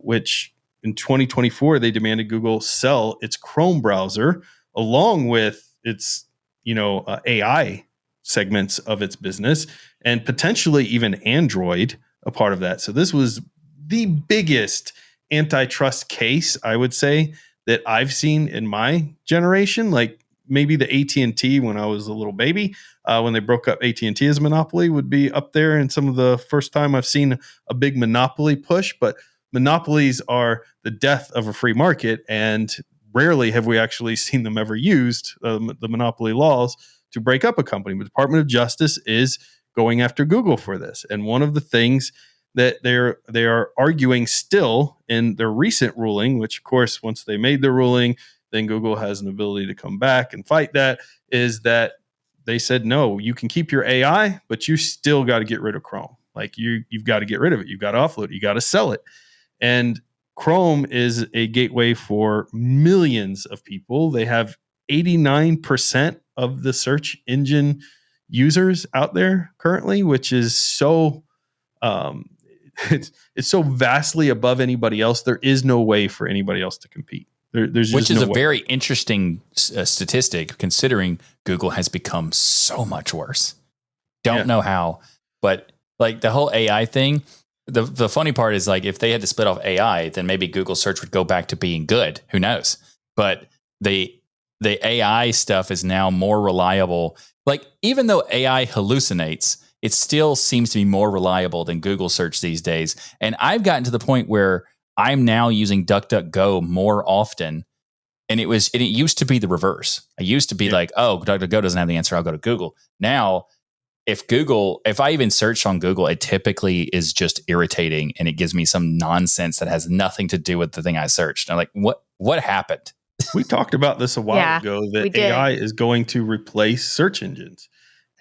which in 2024 they demanded Google sell its Chrome browser along with its AI segments of its business, and potentially even Android a part of that. So this was the biggest antitrust case, I would say, that I've seen in my generation. Like maybe the AT&T when I was a little baby, when they broke up AT&T as a monopoly, would be up there in some of the first time I've seen a big monopoly push. But monopolies are the death of a free market, and rarely have we actually seen them ever used, the monopoly laws, to break up a company. But the Department of Justice is going after Google for this. And one of the things that they are arguing still in their recent ruling, which of course, once they made their ruling, then Google has an ability to come back and fight that, is that they said, no, you can keep your AI, but you still got to get rid of Chrome. Like you've got to get rid of it. You've got to offload it. You got to sell it. And Chrome is a gateway for millions of people. They have 89% of the search engine users out there currently, which is so it's so vastly above anybody else. There is no way for anybody else to compete. There's just which is no a way. very interesting statistic, considering Google has become so much worse. Don't know how, but like the whole AI thing. The funny part is, like, if they had to split off AI, then maybe Google search would go back to being good. Who knows? But the AI stuff is now more reliable. Like, even though AI hallucinates, it still seems to be more reliable than Google search these days. And I've gotten to the point where I'm now using DuckDuckGo more often. And it used to be the reverse. I used to be like, oh, DuckDuckGo doesn't have the answer, I'll go to Google. Now, if I even search on Google, it typically is just irritating, and it gives me some nonsense that has nothing to do with the thing I searched. I'm like, what happened? We talked about this a while ago, that AI is going to replace search engines.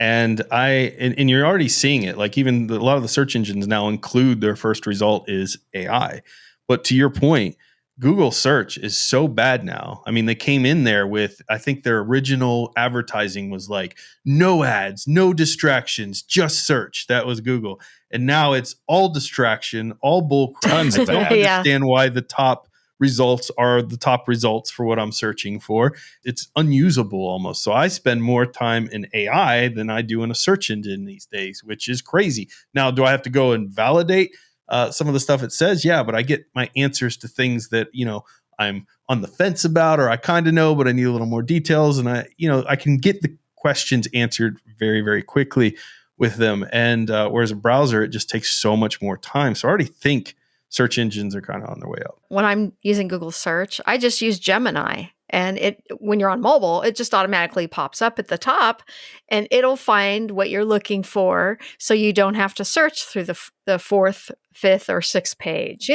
And you're already seeing it. Like, even a lot of the search engines now include their first result is AI. But to your point, Google search is so bad now. I mean, they came in there with, I think their original advertising was like, no ads, no distractions, just search. That was Google. And now it's all distraction, all bull crap. Tons I of don't that. understand why the top results are the top results for what I'm searching for. It's unusable almost. So I spend more time in AI than I do in a search engine these days, which is crazy. Now, do I have to go and validate some of the stuff it says? Yeah, but I get my answers to things that, I'm on the fence about, or I kind of know, but I need a little more details. And I can get the questions answered very, very quickly with them. And whereas a browser, it just takes so much more time. So I already think search engines are kind of on their way up. When I'm using Google search, I just use Gemini. And when you're on mobile, it just automatically pops up at the top, and it'll find what you're looking for, so you don't have to search through the fourth, fifth, or sixth page.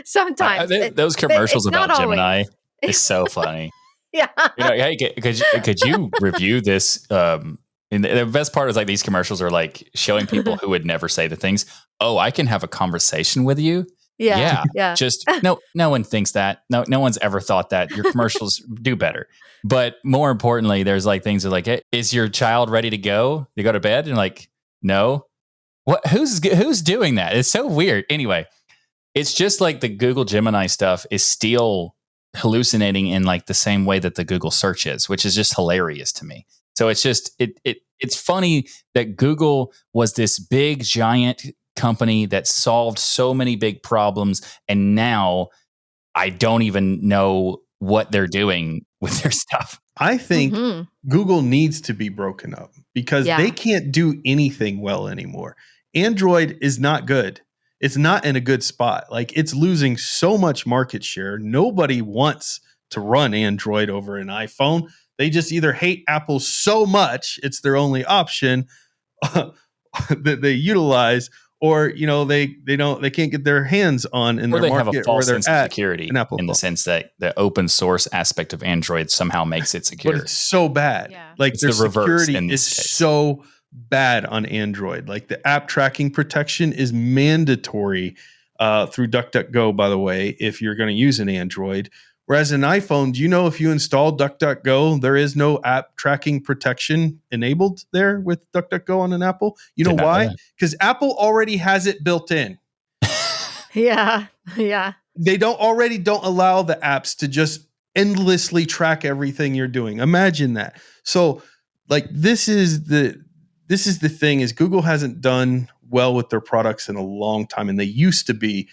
Sometimes those commercials it's not about Gemini always. is so funny. Yeah. Hey, could you review this? And the best part is, like, these commercials are like showing people who would never say the things. Oh, I can have a conversation with you. Yeah. Just no one thinks that. No one's ever thought that. Your commercials do better. But more importantly, there's like things that are like, hey, is your child ready to go? You go to bed? And like, no. What? Who's doing that? It's so weird. Anyway, it's just like the Google Gemini stuff is still hallucinating in like the same way that the Google search is, which is just hilarious to me. So it's just it's funny that Google was this big giant company that solved so many big problems, and now I don't even know what they're doing with their stuff. I think Google needs to be broken up because they can't do anything well anymore. Android is not good. It's not in a good spot. Like, it's losing so much market share. Nobody wants to run Android over an iPhone. They just either hate Apple so much it's their only option that they utilize, or they can't get their hands on in Or their they have a market, or false they're sense of at security an Apple in the phone. sense that the open source aspect of Android somehow makes it secure. But it's so bad. Yeah. Like It's their the reverse security in is this case. so bad on Android. Like the app tracking protection is mandatory through DuckDuckGo, by the way, if you're going to use an Android. Whereas an iPhone, do you know if you install DuckDuckGo, there is no app tracking protection enabled there with DuckDuckGo on an Apple? You know Did not know why? that. Because Apple already has it built in. Yeah. Yeah. They don't allow the apps to just endlessly track everything you're doing. Imagine that. So like this is the thing is Google hasn't done well with their products in a long time, and they used to be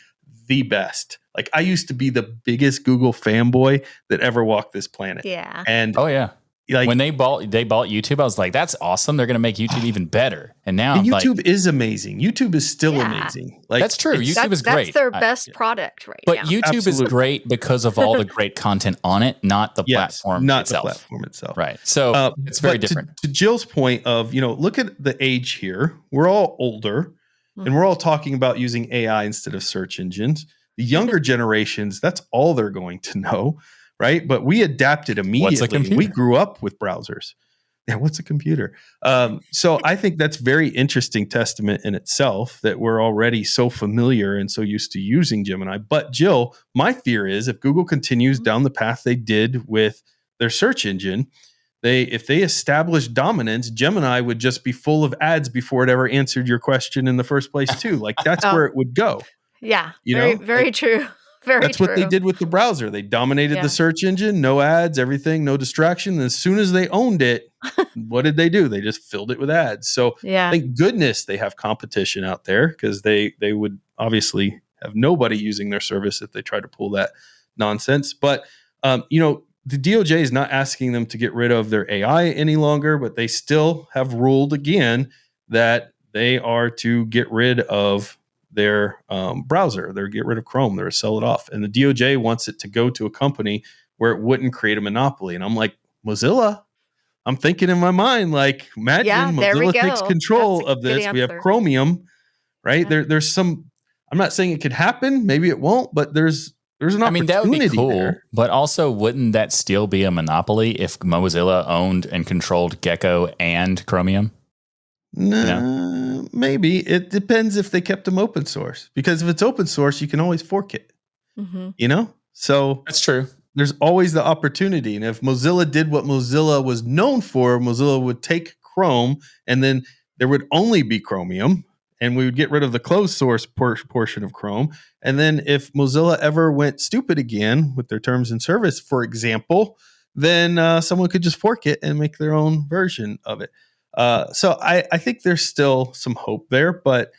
the best. Like I used to be the biggest Google fanboy that ever walked this planet. Yeah. And Oh yeah. like When they bought YouTube, I was like, that's awesome. They're going to make YouTube even better. And now and like, YouTube is amazing. YouTube is still Yeah. amazing. Like That's true. it's- YouTube is That's great. their best product right But now. YouTube Absolutely. is great because of all the great content on it, not the yes, platform not itself. the platform itself. Right. So it's very but different. To Jill's point of, look at the age here. We're all older and we're all talking about using AI instead of search engines. The younger generations, that's all they're going to know, right? But we adapted immediately. computer? We grew up with browsers. Yeah, what's a computer? So I think that's very interesting testament in itself that we're already so familiar and so used to using Gemini. But Jill, my fear is if Google continues down the path they did with their search engine, if they establish dominance, Gemini would just be full of ads before it ever answered your question in the first place too. Like that's where it would go. Yeah. You very, know? very Like, true. Very That's true. what they did with the browser. They dominated Yeah. the search engine, no ads, everything, no distraction. And as soon as they owned it, what did they do? They just filled it with ads. So Yeah. thank goodness they have competition out there, because they would obviously have nobody using their service if they tried to pull that nonsense. But the DOJ is not asking them to get rid of their AI any longer, but they still have ruled again that they are to get rid of their browser. They're get rid of Chrome. They're to sell it off. And the DOJ wants it to go to a company where it wouldn't create a monopoly. And I'm like, Mozilla? I'm thinking in my mind, like, imagine Yeah, there we Mozilla takes go. control That's a of this. good We have answer. Chromium, right? Yeah. There's some, I'm not saying it could happen. Maybe it won't, but there's an I mean, that would opportunity be cool, there. but also wouldn't that still be a monopoly if Mozilla owned and controlled Gecko and Chromium? No, maybe. It depends if they kept them open source, because if it's open source, you can always fork it, Mm-hmm. So That's true. there's always the opportunity. And if Mozilla did what Mozilla was known for, Mozilla would take Chrome and then there would only be Chromium, and we would get rid of the closed source portion of Chrome. And then if Mozilla ever went stupid again with their terms and service, for example, then someone could just fork it and make their own version of it. So I think there's still some hope there, but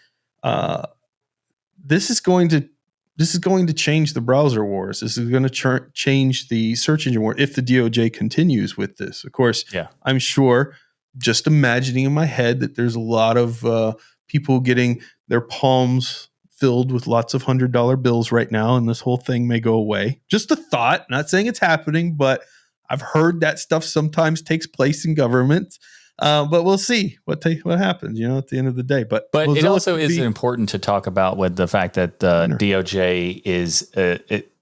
this is going to change the browser wars. This is going to change the search engine war if the DOJ continues with this. Of course, Yeah. I'm sure, just imagining in my head, that there's a lot of people getting their palms filled with lots of $100 bills right now, and this whole thing may go away. Just a thought, not saying it's happening, but I've heard that stuff sometimes takes place in government. But we'll see what happens, at the end of the day. But it Mozilla also could is be- important to talk about with the fact that the DOJ is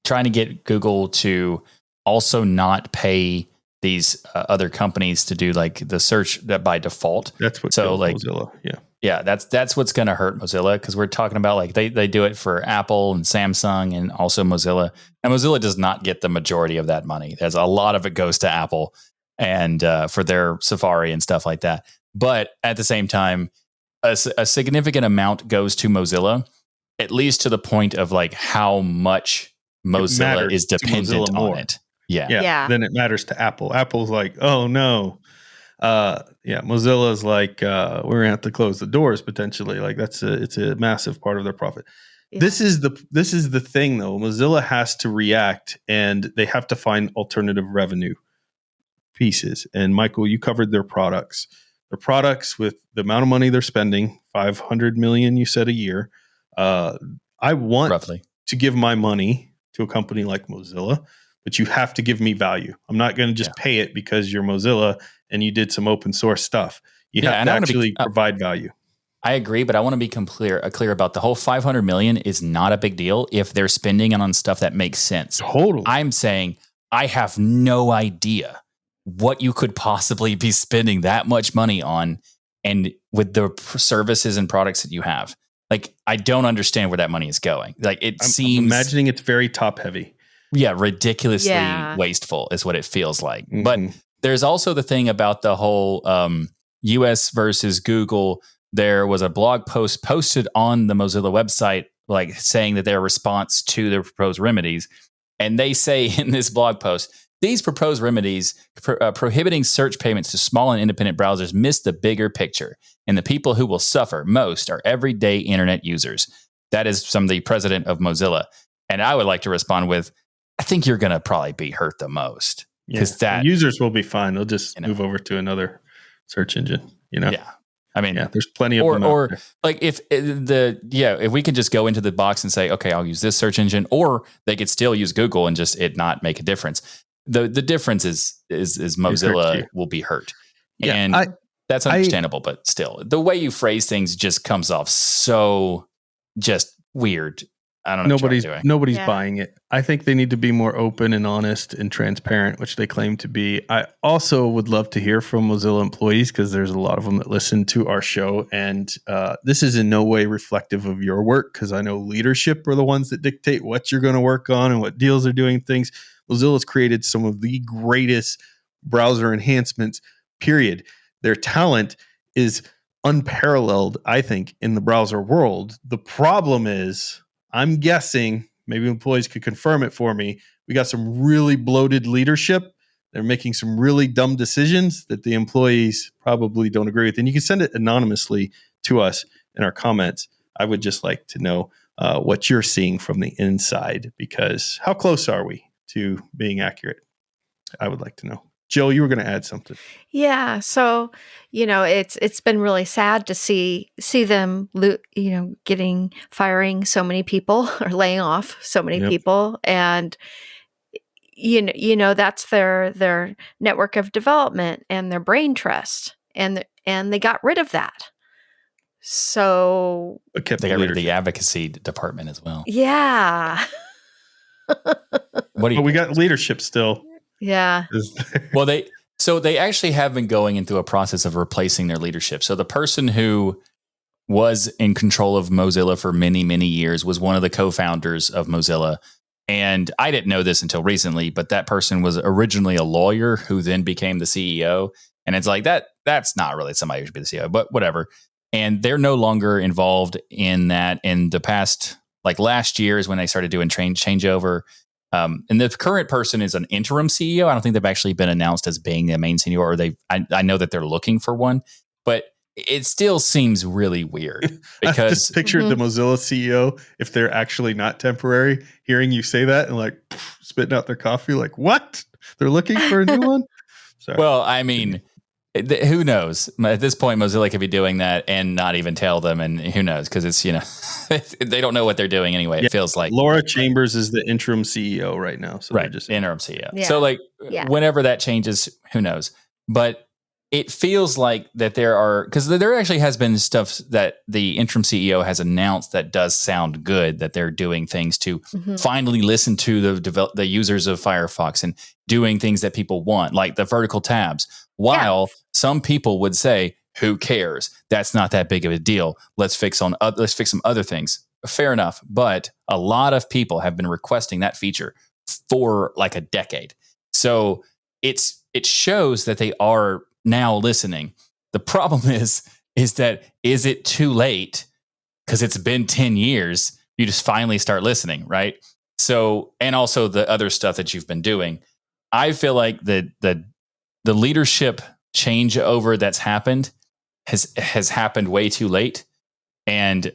trying to get Google to also not pay these other companies to do like the search that by default. That's what So killed like Mozilla. Yeah, that's what's going to hurt Mozilla, because we're talking about like they do it for Apple and Samsung and also Mozilla. And Mozilla does not get the majority of that money. There's a lot of it goes to Apple and for their Safari and stuff like that. But at the same time, a significant amount goes to Mozilla, at least to the point of like how much Mozilla matters is to dependent Mozilla on more. it. Yeah. Yeah. Then it matters to Apple. Apple's like, oh no. Mozilla's like, we're gonna have to close the doors potentially. Like it's a massive part of their profit. Yeah. This is the thing though. Mozilla has to react, and they have to find alternative revenue pieces. And Michael, you covered their products. Their products, with the amount of money they're spending, $500 million, you said, a year. I want Roughly to give my money to a company like Mozilla, but you have to give me value. I'm not going to just pay it because you're Mozilla and you did some open source stuff. You have to actually provide value. I agree, but I want to be clear about the whole 500 million is not a big deal if they're spending it on stuff that makes sense. Totally. I'm saying I have no idea what you could possibly be spending that much money on, and with the services and products that you have. Like, I don't understand where that money is going. Like, I'm imagining it's very top heavy. Yeah, ridiculously wasteful is what it feels like. Mm-hmm. But there's also the thing about the whole US versus Google. There was a blog post posted on the Mozilla website, like saying that their response to the proposed remedies. And they say in this blog post, these proposed remedies prohibiting search payments to small and independent browsers miss the bigger picture. And the people who will suffer most are everyday internet users. That is from the president of Mozilla. And I would like to respond with, I think you're going to probably be hurt the most. Because the users will be fine. They'll just move over to another search engine, Yeah. I mean, there's plenty of them. Or like if we could just go into the box and say, okay, I'll use this search engine, or they could still use Google and just it not make a difference. The difference is Mozilla will be hurt. Yeah, and that's understandable, but still the way you phrase things just comes off so just weird. I don't know. Nobody's buying it. I think they need to be more open and honest and transparent, which they claim to be. I also would love to hear from Mozilla employees because there's a lot of them that listen to our show. And this is in no way reflective of your work because I know leadership are the ones that dictate what you're going to work on and what deals are doing things. Mozilla's created some of the greatest browser enhancements, period. Their talent is unparalleled, I think, in the browser world. The problem is, I'm guessing, maybe employees could confirm it for me, we got some really bloated leadership. They're making some really dumb decisions that the employees probably don't agree with. And you can send it anonymously to us in our comments. I would just like to know what you're seeing from the inside, because how close are we to being accurate? I would like to know. Jill, you were going to add something. Yeah. So, it's been really sad to see them, firing so many people or laying off so many people. And, that's their network of development and their brain trust. And they got rid of that. So they got rid of the advocacy department as well. Yeah. But we got leadership still. Yeah. Well, they actually have been going into a process of replacing their leadership. So the person who was in control of Mozilla for many, many years was one of the co-founders of Mozilla. And I didn't know this until recently, but that person was originally a lawyer who then became the CEO. And it's like that's not really somebody who should be the CEO, but whatever. And they're no longer involved in that. In the past, like last year is when they started doing changeover. And the current person is an interim CEO. I don't think they've actually been announced as being the main CEO, or I know that they're looking for one, but it still seems really weird because I just pictured the Mozilla CEO, if they're actually not temporary, hearing you say that and like spitting out their coffee, like, what? They're looking for a new one? Sorry. Well, I mean, who knows? At this point, Mozilla could be doing that and not even tell them. And who knows? Because it's, they don't know what they're doing anyway. It feels like Laura Chambers is the interim CEO right now. So right. Just interim CEO. Yeah. So whenever that changes, who knows? But it feels like that because there actually has been stuff that the interim CEO has announced that does sound good, that they're doing things to finally listen to the users of Firefox and doing things that people want, like the vertical tabs. While some people would say, who cares? That's not that big of a deal. Let's fix some other things. Fair enough. But a lot of people have been requesting that feature for like a decade. So it shows that they are now listening. The problem is it too late? Because it's been 10 years. You just finally start listening, right? So, and also the other stuff that you've been doing. I feel like the leadership changeover that's happened has happened way too late. And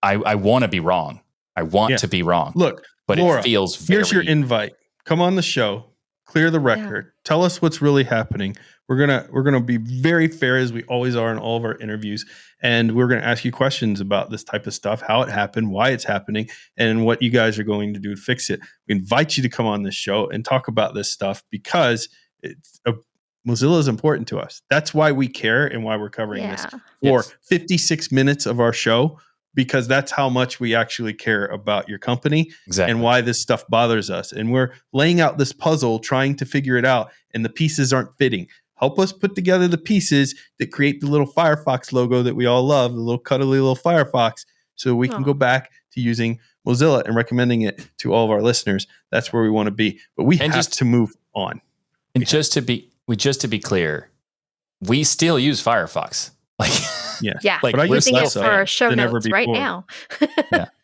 I want to be wrong. I want to be wrong. Look, but Laura, it feels very... Here's your invite. Come on the show. Clear the record. Yeah. Tell us what's really happening. We're gonna be very fair, as we always are in all of our interviews, and we're gonna ask you questions about this type of stuff, how it happened, why it's happening, and what you guys are going to do to fix it. We invite you to come on this show and talk about this stuff because it's Mozilla is important to us. That's why we care and why we're covering this for 56 minutes of our show, because that's how much we actually care about your company and why this stuff bothers us. And we're laying out this puzzle, trying to figure it out, and the pieces aren't fitting. Help us put together the pieces that create the little Firefox logo that we all love, the little cuddly little Firefox, so we can go back to using Mozilla and recommending it to all of our listeners. That's where we want to be. But we have to move on. And just to be clear, we still use Firefox. Yeah. Like, but I'm using it for our show than notes right now.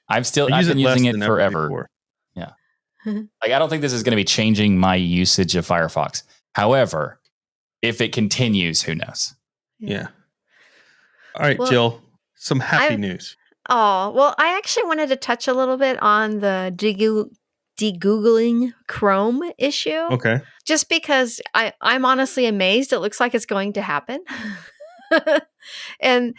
I've been using it forever. Yeah. I don't think this is going to be changing my usage of Firefox. However, if it continues, who knows? Yeah. All right, Jill, some happy news. Oh, well, I actually wanted to touch a little bit on the degoogling Chrome issue. Okay. Just because I'm honestly amazed. It looks like it's going to happen. And,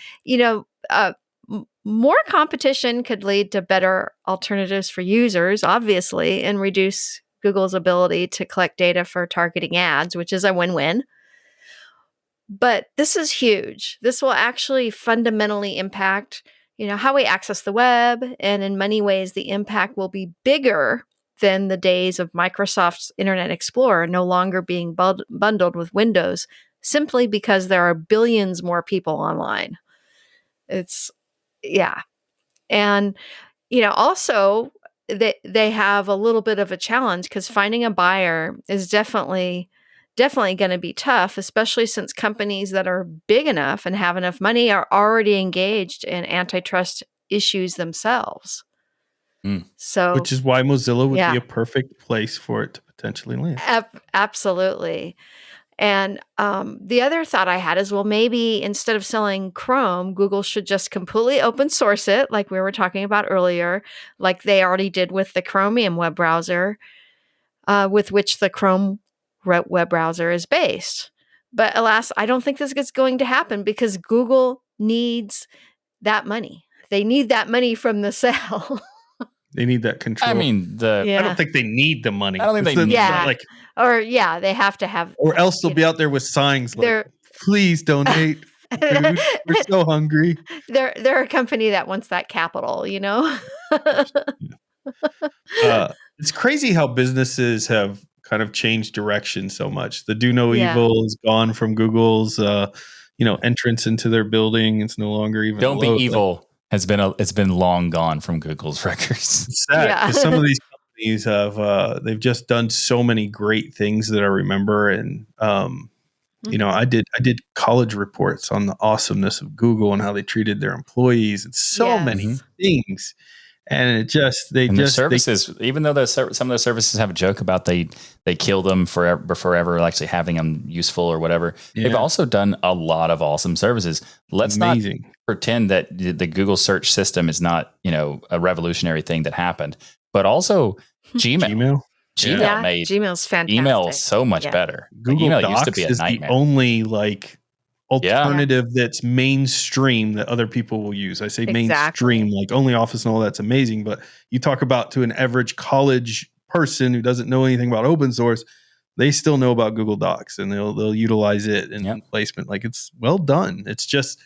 more competition could lead to better alternatives for users, obviously, and reduce Google's ability to collect data for targeting ads, which is a win-win. But this is huge. This will actually fundamentally impact, how we access the web. And in many ways, the impact will be bigger than the days of Microsoft's Internet Explorer no longer being bundled with Windows, simply because there are billions more people online. And, also they have a little bit of a challenge because finding a buyer is definitely going to be tough, especially since companies that are big enough and have enough money are already engaged in antitrust issues themselves. So, which is why Mozilla would be a perfect place for it to potentially land. Absolutely. And the other thought I had is, well, maybe instead of selling Chrome, Google should just completely open source it, like we were talking about earlier, like they already did with the Chromium web browser, with which the Chrome web browser is based. But alas, I don't think this is going to happen because Google needs that money. They need that money from the sale. They need that control. I mean, I don't think they need the money. I don't think they need it. They have to have. Or else they'll be out there with signs like, please donate food. We're so hungry. They're a company that wants that capital, It's crazy how businesses have kind of changed direction so much. The do no evil is gone from Google's, entrance into their building. It's no longer even. Don't be evil. It's been long gone from Google's records. It's sad because some of these companies have they've just done so many great things that I remember, and I did college reports on the awesomeness of Google and how they treated their employees and so many things. And it just services, even though some of the services have a joke about they kill them forever actually having them useful or whatever. They've also done a lot of awesome services. Let's not pretend that the Google search system is not, a revolutionary thing that happened, but also Gmail. Gmail's fantastic. Email is so much better. Google email Docs used to be a is nightmare. The only alternative that's mainstream that other people will use. I say mainstream, like only Office and all that's amazing, but you talk about to an average college person who doesn't know anything about open source, they still know about Google Docs and they'll utilize it in placement. Like, it's well done. It's just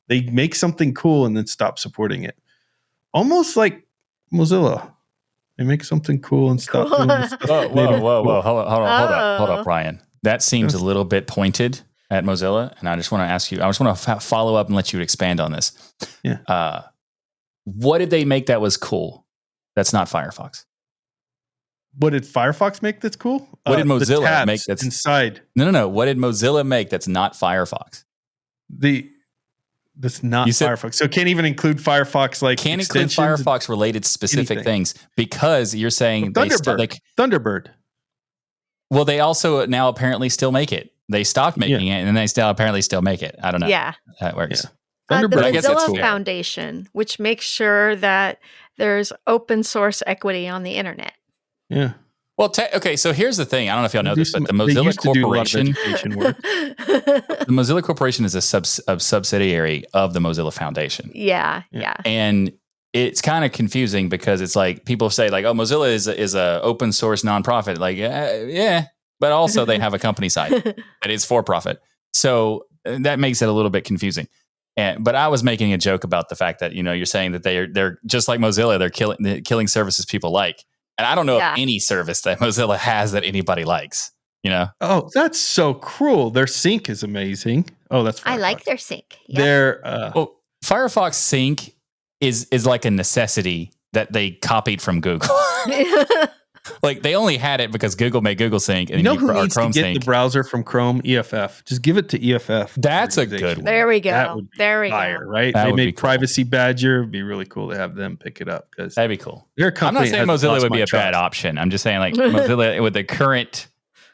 they make something cool and then stop supporting it. Almost like Mozilla. They make something cool and stop doing the stuff. Whoa. Hold up, Brian. That seems a little bit pointed at Mozilla, and I just want to ask you, I just want to follow up and let you expand on this. Yeah. What did they make that was cool? That's not Firefox. What did Firefox make that's cool? What did Mozilla make that's inside? No. What did Mozilla make that's not Firefox? That's not Firefox. So it can't even include Firefox can't include Firefox related specific things because you're saying Thunderbird. Well, they also now apparently still make it. They stopped making it, and they apparently still make it. I don't know. Yeah, how it works. The Mozilla Foundation, which makes sure that there's open source equity on the internet. Yeah. Well, okay. So here's the thing. I don't know if y'all know this, but the Mozilla Corporation, the Mozilla Corporation is a subsidiary of the Mozilla Foundation. Yeah. And it's kind of confusing because it's like people say like, "Oh, Mozilla is a open source nonprofit." Like, yeah, but also they have a company site that is for profit. So that makes it a little bit confusing. But I was making a joke about the fact that, you're saying that they're just like Mozilla, they're killing services people like. And I don't know of any service that Mozilla has that anybody likes, Oh, that's so cruel. Their sync is amazing. Oh, that's Firefox. I like their sync. Their well, Firefox sync is like a necessity that they copied from Google. Like they only had it because Google made Google Sync. And who needs Chrome to get Sync. the browser from Chrome? EFF. Just give it to EFF. That's a good one. There we go. That would be fire, right? That they would made be cool. Privacy Badger. It'd be really cool to have them pick it up because that'd be cool. I'm not saying Mozilla would be a bad option. I'm just saying like Mozilla with the current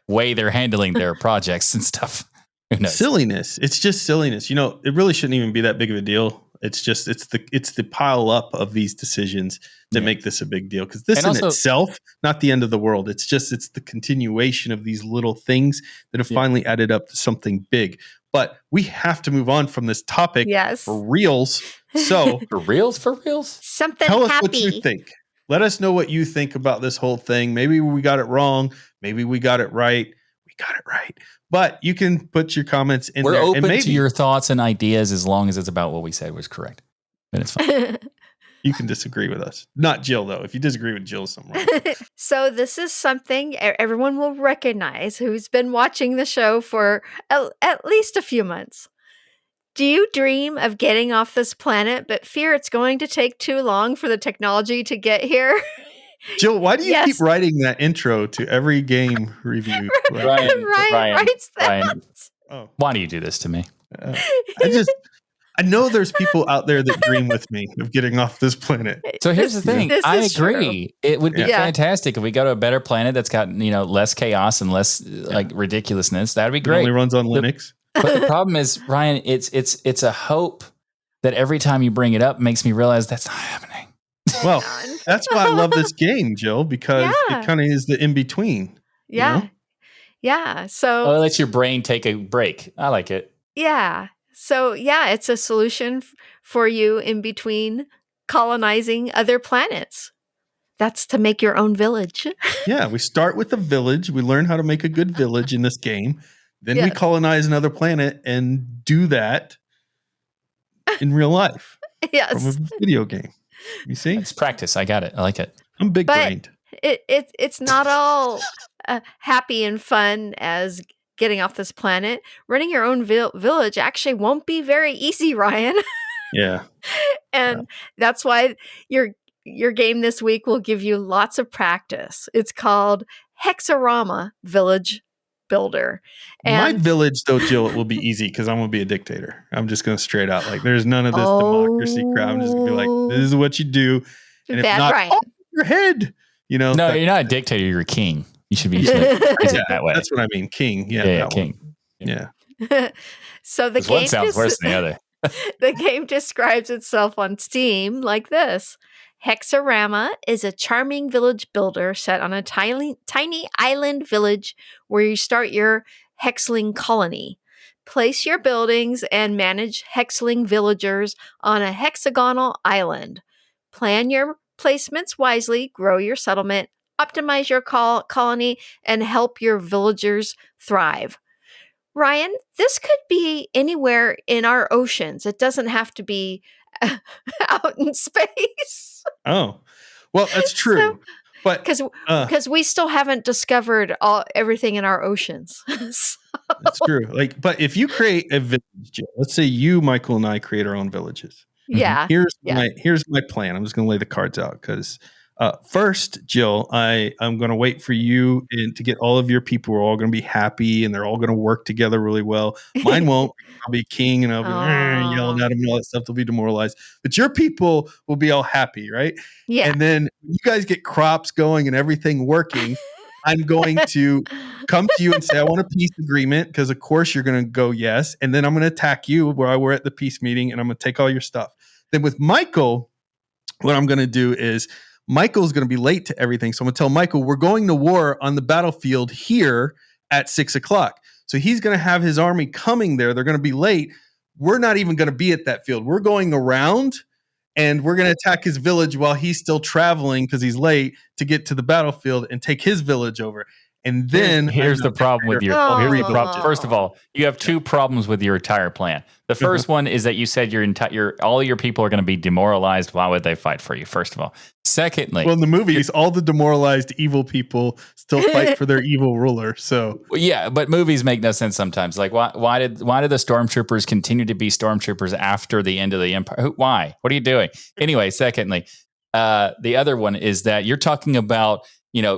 way they're handling their projects and stuff. Who knows? Silliness. It's just silliness. It really shouldn't even be that big of a deal. It's just it's the pile up of these decisions that make this a big deal, because this in itself, not the end of the world. It's the continuation of these little things that have finally added up to something big. But we have to move on from this topic for reals. So for reals, something tell us happy. what you think. Let us know what you think about this whole thing. Maybe we got it wrong. Maybe we got it right. We got it right. But you can put your comments in there. We're open to your thoughts and ideas as long as it's about what we said was correct. Then it's fine. You can disagree with us. Not Jill, though. If you disagree with Jill, somewhere. So this is something everyone will recognize who's been watching the show for at least a few months. Do you dream of getting off this planet, but fear it's going to take too long for the technology to get here? Jill, why do you keep writing that intro to every game review? Ryan writes that. Oh. Why do you do this to me? I know there's people out there that dream with me of getting off this planet. So here's the thing. I agree. True. It would be fantastic if we go to a better planet that's got, less chaos and less like ridiculousness. That'd be great. It only runs on Linux. But the problem is, Ryan, it's a hope that every time you bring it up makes me realize that's not happening. Well, that's why I love this game, Jill, because it kind of is the in-between. Yeah. Yeah. So it lets your brain take a break. I like it. Yeah. So it's a solution for you in between colonizing other planets. That's to make your own village. Yeah. We start with a village. We learn how to make a good village in this game. Then we colonize another planet and do that in real life. Yes. From a video game. You see? It's practice. I got it. I like it. I'm big-brained. It's not all happy and fun as getting off this planet. Running your own village actually won't be very easy, Ryan. Yeah. And that's why your game this week will give you lots of practice. It's called HEXAROMA Village Builder. And my village, though, Jill, it will be easy because I'm going to be a dictator. I'm just going to straight out there's none of this democracy crap. I'm just going to be like, this is what you do. And if not, Ryan. Your head. No, you're not a dictator. You're a king. You should be that way. That's what I mean. King. Yeah, king. Yeah. So the game one sounds worse than the other. The game describes itself on Steam like this. HEXAROMA is a charming village builder set on a tiny island village where you start your hexling colony. Place your buildings and manage hexling villagers on a hexagonal island. Plan your placements wisely, grow your settlement, optimize your colony, and help your villagers thrive. Ryan, this could be anywhere in our oceans. It doesn't have to be out in space. Oh, well, that's true. But because we still haven't discovered everything in our oceans. That's true. But if you create a village, Jill, let's say you, Michael, and I create our own villages. Yeah. Here's my plan. I'm just going to lay the cards out because first, Jill, I'm going to wait for you to get all of your people. We're all going to be happy and they're all going to work together really well. Mine won't. I'll be king and I'll be yelling at them and all that stuff. They'll be demoralized. But your people will be all happy, right? Yeah. And then you guys get crops going and everything working. I'm going to come to you and say, I want a peace agreement because, of course, you're going to go yes. And then I'm going to attack you where we're at the peace meeting and I'm going to take all your stuff. Then with Michael, what I'm going to do is Michael's going to be late to everything. So I'm going to tell Michael, we're going to war on the battlefield here at 6:00. So he's going to have his army coming there. They're going to be late. We're not even going to be at that field. We're going around and we're going to attack his village while he's still traveling because he's late to get to the battlefield and take his village over. And then here's the problem with your. Oh. Here's the problem. First of all, you have two problems with your entire plan. The first one is that you said all your people are going to be demoralized. Why would they fight for you? First of all. Secondly, well, in the movies, all the demoralized evil people still fight for their evil ruler. So yeah, but movies make no sense sometimes. Like why did the stormtroopers continue to be stormtroopers after the end of the Empire? Why? What are you doing? Anyway, secondly, the other one is that you're talking about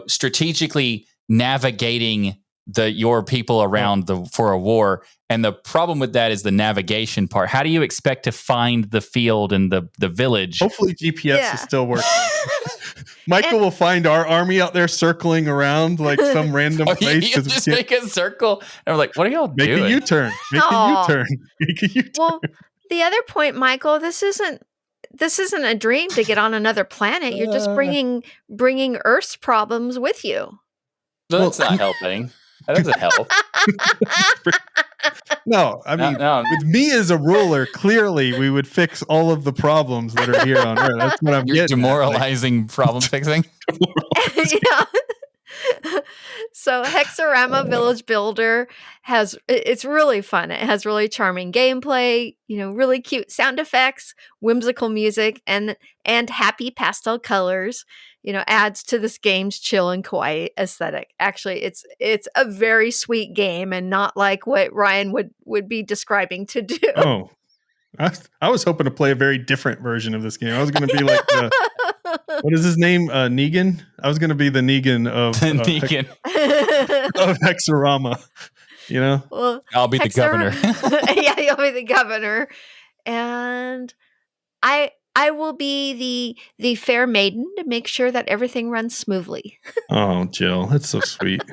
strategically navigating your people around for a war, and the problem with that is the navigation part. How do you expect to find the field and the village? Hopefully GPS is still working. Michael will find our army out there circling around like some random place. You just make a circle, and we're like, "What are y'all doing?" Make a U-turn. Make a U-turn. Well, the other point, Michael, this isn't a dream to get on another planet. You're just bringing Earth's problems with you. That's not helping. That doesn't help. No, I mean, with me as a ruler, clearly we would fix all of the problems that are here on Earth. That's what I'm You're getting demoralizing problem fixing. Yeah. So HEXAROMA Village Builder it's really fun. It has really charming gameplay, really cute sound effects, whimsical music, and happy pastel colors. Adds to this game's chill and kawaii aesthetic. Actually, it's a very sweet game and not like what Ryan would be describing to do. Oh, I was hoping to play a very different version of this game. I was going to be like what is his name? Negan? I was going to be the Negan of Negan of HEXAROMA. Well, I'll be the governor. Yeah, you'll be the governor, and I will be the fair maiden to make sure that everything runs smoothly. Oh, Jill, that's so sweet.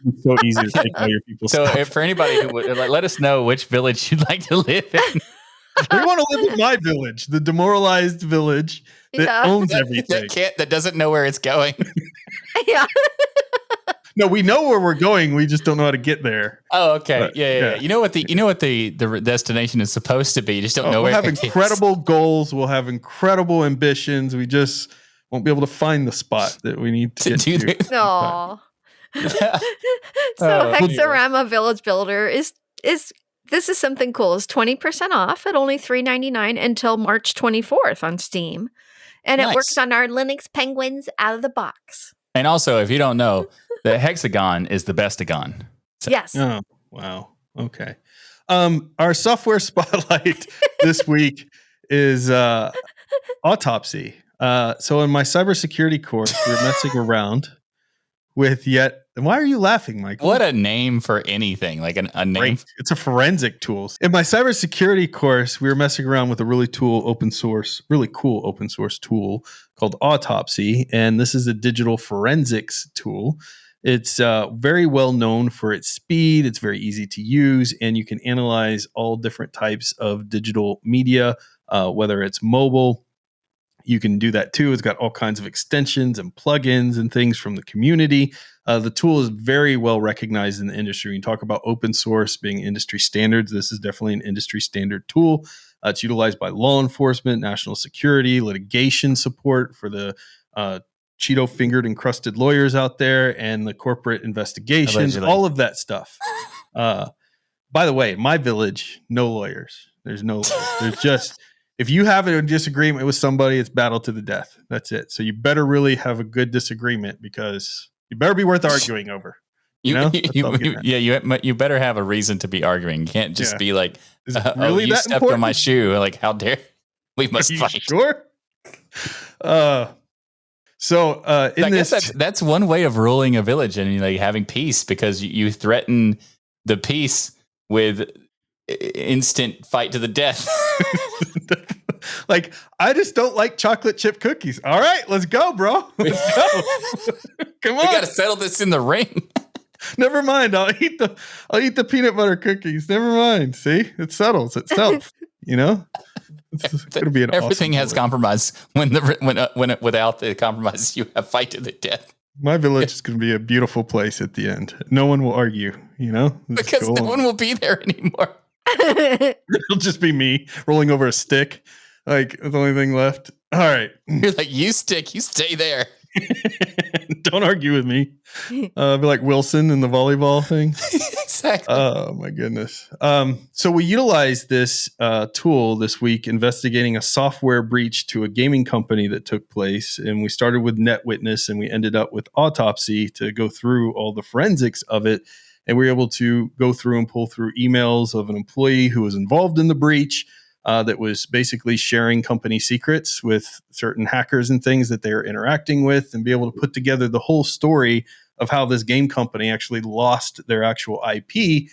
It's so easy to take all your people's stuff. So, for anybody who would let us know which village you'd like to live in. We want to live in my village, the demoralized village that owns everything. That doesn't know where it's going. Yeah. No, we know where we're going. We just don't know how to get there. Oh, okay. But, yeah. You know what the destination is supposed to be. You just don't know where. We'll have incredible goals. We'll have incredible ambitions. We just won't be able to find the spot that we need to get to. No. So HEXAROMA Village Builder is something cool. It's 20% off at only $3.99 until March 24th on Steam. And it works on our Linux Penguins out of the box. And also, if you don't know, the hexagon is the bestagon. So. Yes. Oh, wow. Okay. Our software spotlight this week is Autopsy. So in my cybersecurity course, we're messing around with why are you laughing, Michael? What a name for anything, like a name. Great. It's a forensic tool. In my cybersecurity course, we were messing around with a really cool open source tool called Autopsy. And this is a digital forensics tool. It's very well known for its speed. It's very easy to use, and you can analyze all different types of digital media, whether it's mobile. You can do that too. It's got all kinds of extensions and plugins and things from the community. The tool is very well recognized in the industry. When you talk about open source being industry standards, this is definitely an industry standard tool. It's utilized by law enforcement, national security, litigation support for the Cheeto-fingered encrusted lawyers out there, and the corporate investigations, allegedly. All of that stuff. By the way, my village, no lawyers. There's no lawyers. There's just... If you have a disagreement with somebody, it's battle to the death. That's it. So you better really have a good disagreement, because you better be worth arguing over. You better have a reason to be arguing. You can't just be like, really you stepped important? on my shoe. Like, how dare we must Are you fight. Sure. I guess that's one way of ruling a village and like having peace, because you threaten the peace with instant fight to the death. Like, I just don't like chocolate chip cookies. All right, let's go, bro. Let's go. Come on. We got to settle this in the ring. Never mind. I'll eat the peanut butter cookies. Never mind. See, it settles itself. It's going to be an everything awesome has compromise. When without the compromise, you have fight to the death. My village is going to be a beautiful place at the end. No one will argue. Because no one will be there anymore. It'll just be me rolling over a stick. Like, the only thing left. All right. You're like, you stick, you stay there. Don't argue with me. Be like Wilson in the volleyball thing. Exactly. Oh my goodness. So we utilized this tool this week investigating a software breach to a gaming company that took place. And we started with NetWitness and we ended up with Autopsy to go through all the forensics of it. And we were able to go through and pull through emails of an employee who was involved in the breach that was basically sharing company secrets with certain hackers and things that they were interacting with, and be able to put together the whole story of how this game company actually lost their actual IP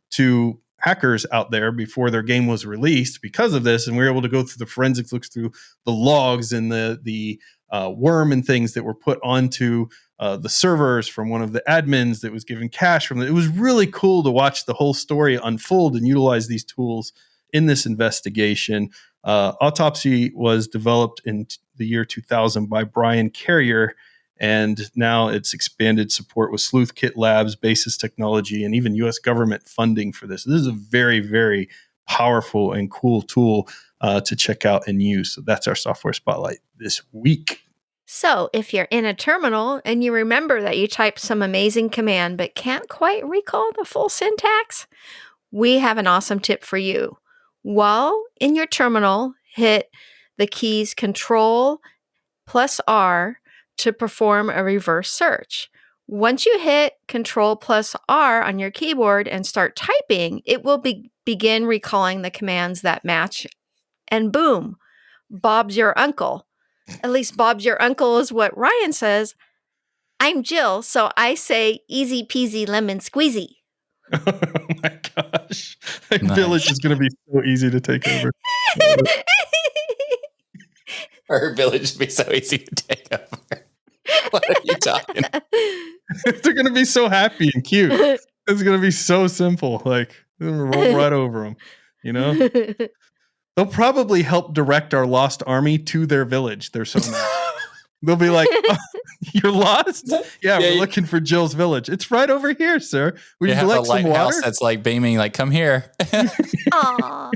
to hackers out there before their game was released because of this. And we were able to go through the forensics, look through the logs and the worm and things that were put onto the servers from one of the admins that was given cash from it. It was really cool to watch the whole story unfold and utilize these tools in this investigation. Autopsy was developed in the year 2000 by Brian Carrier, and now it's expanded support with SleuthKit Labs, Basis Technology, and even U.S. government funding for this. This is a very, very powerful and cool tool to check out and use. So that's our software spotlight this week. So if you're in a terminal and you remember that you typed some amazing command but can't quite recall the full syntax, we have an awesome tip for you. While in your terminal, hit the keys Control plus R to perform a reverse search. Once you hit Control plus R on your keyboard and start typing, it will begin recalling the commands that match. And boom, Bob's your uncle. At least Bob's your uncle is what Ryan says. I'm Jill, so I say easy peasy lemon squeezy. Oh my gosh. Village is going to be so easy to take over. Her village would be so easy to take over. What are you talking? They're going to be so happy and cute. It's going to be so simple. Like, they're going to roll right over them, you know? They'll probably help direct our lost army to their village. They're so mad. They'll be like, oh, you're lost? Yeah, we're looking for Jill's village. It's right over here, sir. Would you like some water? That's like beaming, like, come here. Aww.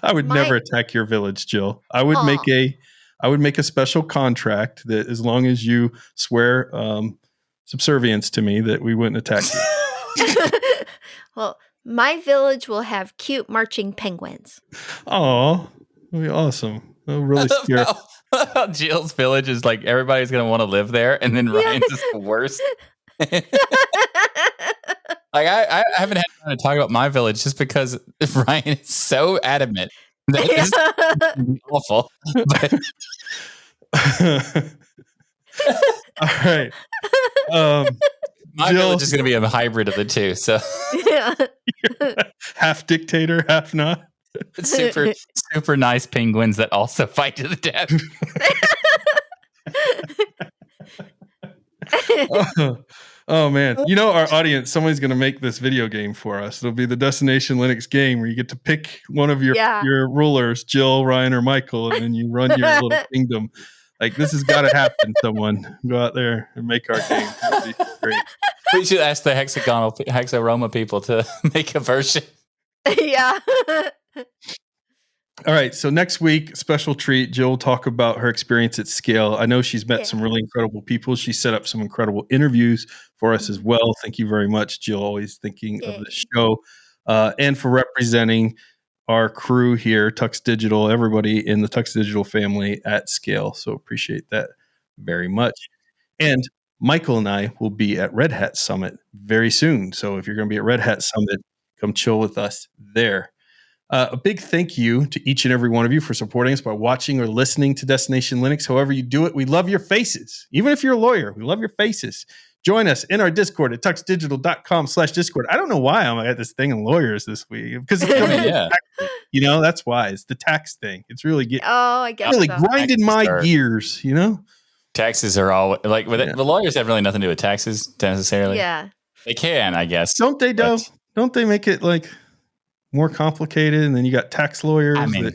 I would never attack your village, Jill. I would make a special contract that as long as you swear subservience to me, that we wouldn't attack you. Well, my village will have cute marching penguins. Oh, that'd be awesome. That'll really scare. Jill's village is like everybody's gonna want to live there, and then Ryan's is the worst. Like I haven't had time to talk about my village just because Ryan is so adamant that it's awful. But all right. My village is going to be a hybrid of the two. So half dictator, half not. Super, super nice penguins that also fight to the death. Oh man, you know our audience, somebody's going to make this video game for us. It'll be the Destination Linux game where you get to pick one of your rulers, Jill, Ryan, or Michael, and then you run your little kingdom. Like, this has got to happen. Someone go out there and make our game. It'll be great. We should ask the HEXAROMA people to make a version. Yeah. All right. So next week, special treat. Jill will talk about her experience at scale. I know she's met some really incredible people. She set up some incredible interviews for us as well. Thank you very much, Jill. Always thinking of the show and for representing our crew here, Tux Digital, everybody in the Tux Digital family at scale. So appreciate that very much. And Michael and I will be at Red Hat Summit very soon. So if you're going to be at Red Hat Summit, come chill with us there. A big thank you to each and every one of you for supporting us by watching or listening to Destination Linux. However you do it, we love your faces. Even if you're a lawyer, we love your faces. Join us in our Discord at tuxdigital.com/Discord. I don't know why I'm at this thing on lawyers this week. Because you know, that's why. It's the tax thing. It's really grinding my gears, you know? Taxes are all like the lawyers have really nothing to do with taxes necessarily. Yeah. They can, I guess. Don't they though? Don't they make it like more complicated, and then you got tax lawyers. I mean,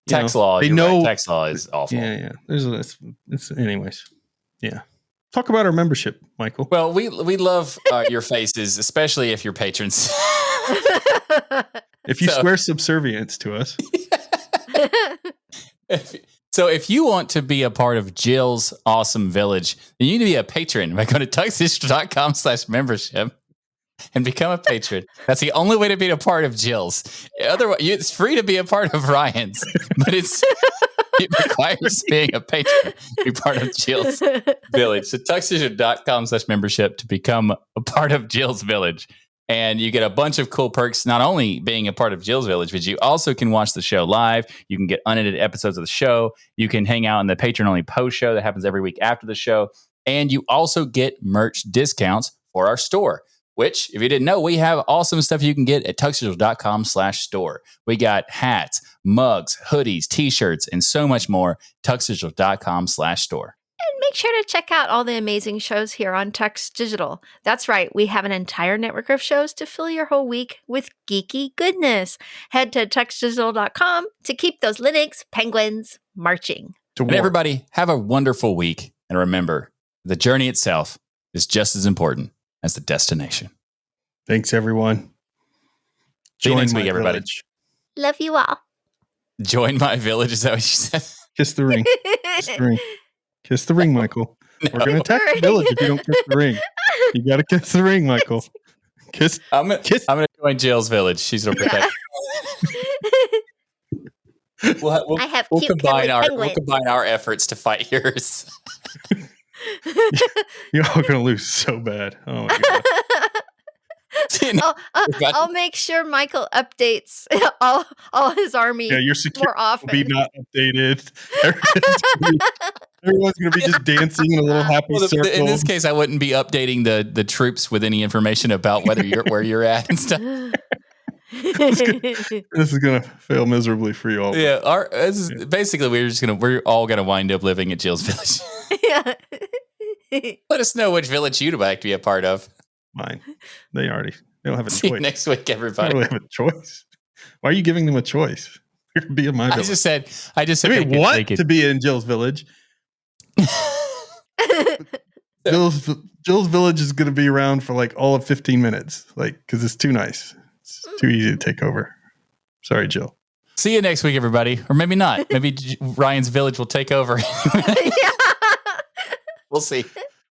tax law. They know tax law is awful. Yeah. It's anyways. Yeah. Talk about our membership, Michael. Well, we love your faces, especially if you're patrons. If you swear subservience to us. So if you want to be a part of Jill's awesome village, then you need to be a patron by going to tuxdigital.com/membership and become a patron. That's the only way to be a part of Jill's. Otherwise, it's free to be a part of Ryan's, but it requires being a patron to be part of Jill's village. So tuxdigital.com/membership to become a part of Jill's village. And you get a bunch of cool perks, not only being a part of Jill's village, but you also can watch the show live. You can get unedited episodes of the show. You can hang out in the patron-only post show that happens every week after the show. And you also get merch discounts for our store, which, if you didn't know, we have awesome stuff you can get at tuxdigital.com/store. We got hats, mugs, hoodies, t-shirts, and so much more. tuxdigital.com/store. And make sure to check out all the amazing shows here on Tux Digital. That's right, we have an entire network of shows to fill your whole week with geeky goodness. Head to tuxdigital.com to keep those Linux penguins marching. And everybody, have a wonderful week. And remember, the journey itself is just as important as the destination. Thanks, everyone. See you next week, everybody. Love you all. Join my village, is that what you said? Kiss the ring. Kiss the ring. Kiss the ring, Michael. No. We're going to attack the village if you don't kiss the ring. You got to kiss the ring, Michael. Kiss. I'm going to join Jill's village. She's going to protect. We'll combine our efforts to fight yours. You're all going to lose so bad. Oh, my God. I'll make sure Michael updates all his army. Yeah, your security more often. Will be not updated. Everyone's going to be just dancing in a little happy circle. In this case, I wouldn't be updating the troops with any information about where you're at and stuff. This is going to fail miserably for you all. Yeah, basically we're all going to wind up living at Jill's village. Yeah. Let us know which village you'd like to be a part of. Mine. They don't have a See choice. you next week, everybody. They don't really have a choice. Why are you giving them a choice? They're going to be in my village. I just said they want to be in Jill's village. Jill's village is going to be around for like all of 15 minutes, because it's too nice. It's too easy to take over. Sorry, Jill. See you next week, everybody, or maybe not. Maybe Ryan's village will take over. Yeah. We'll see.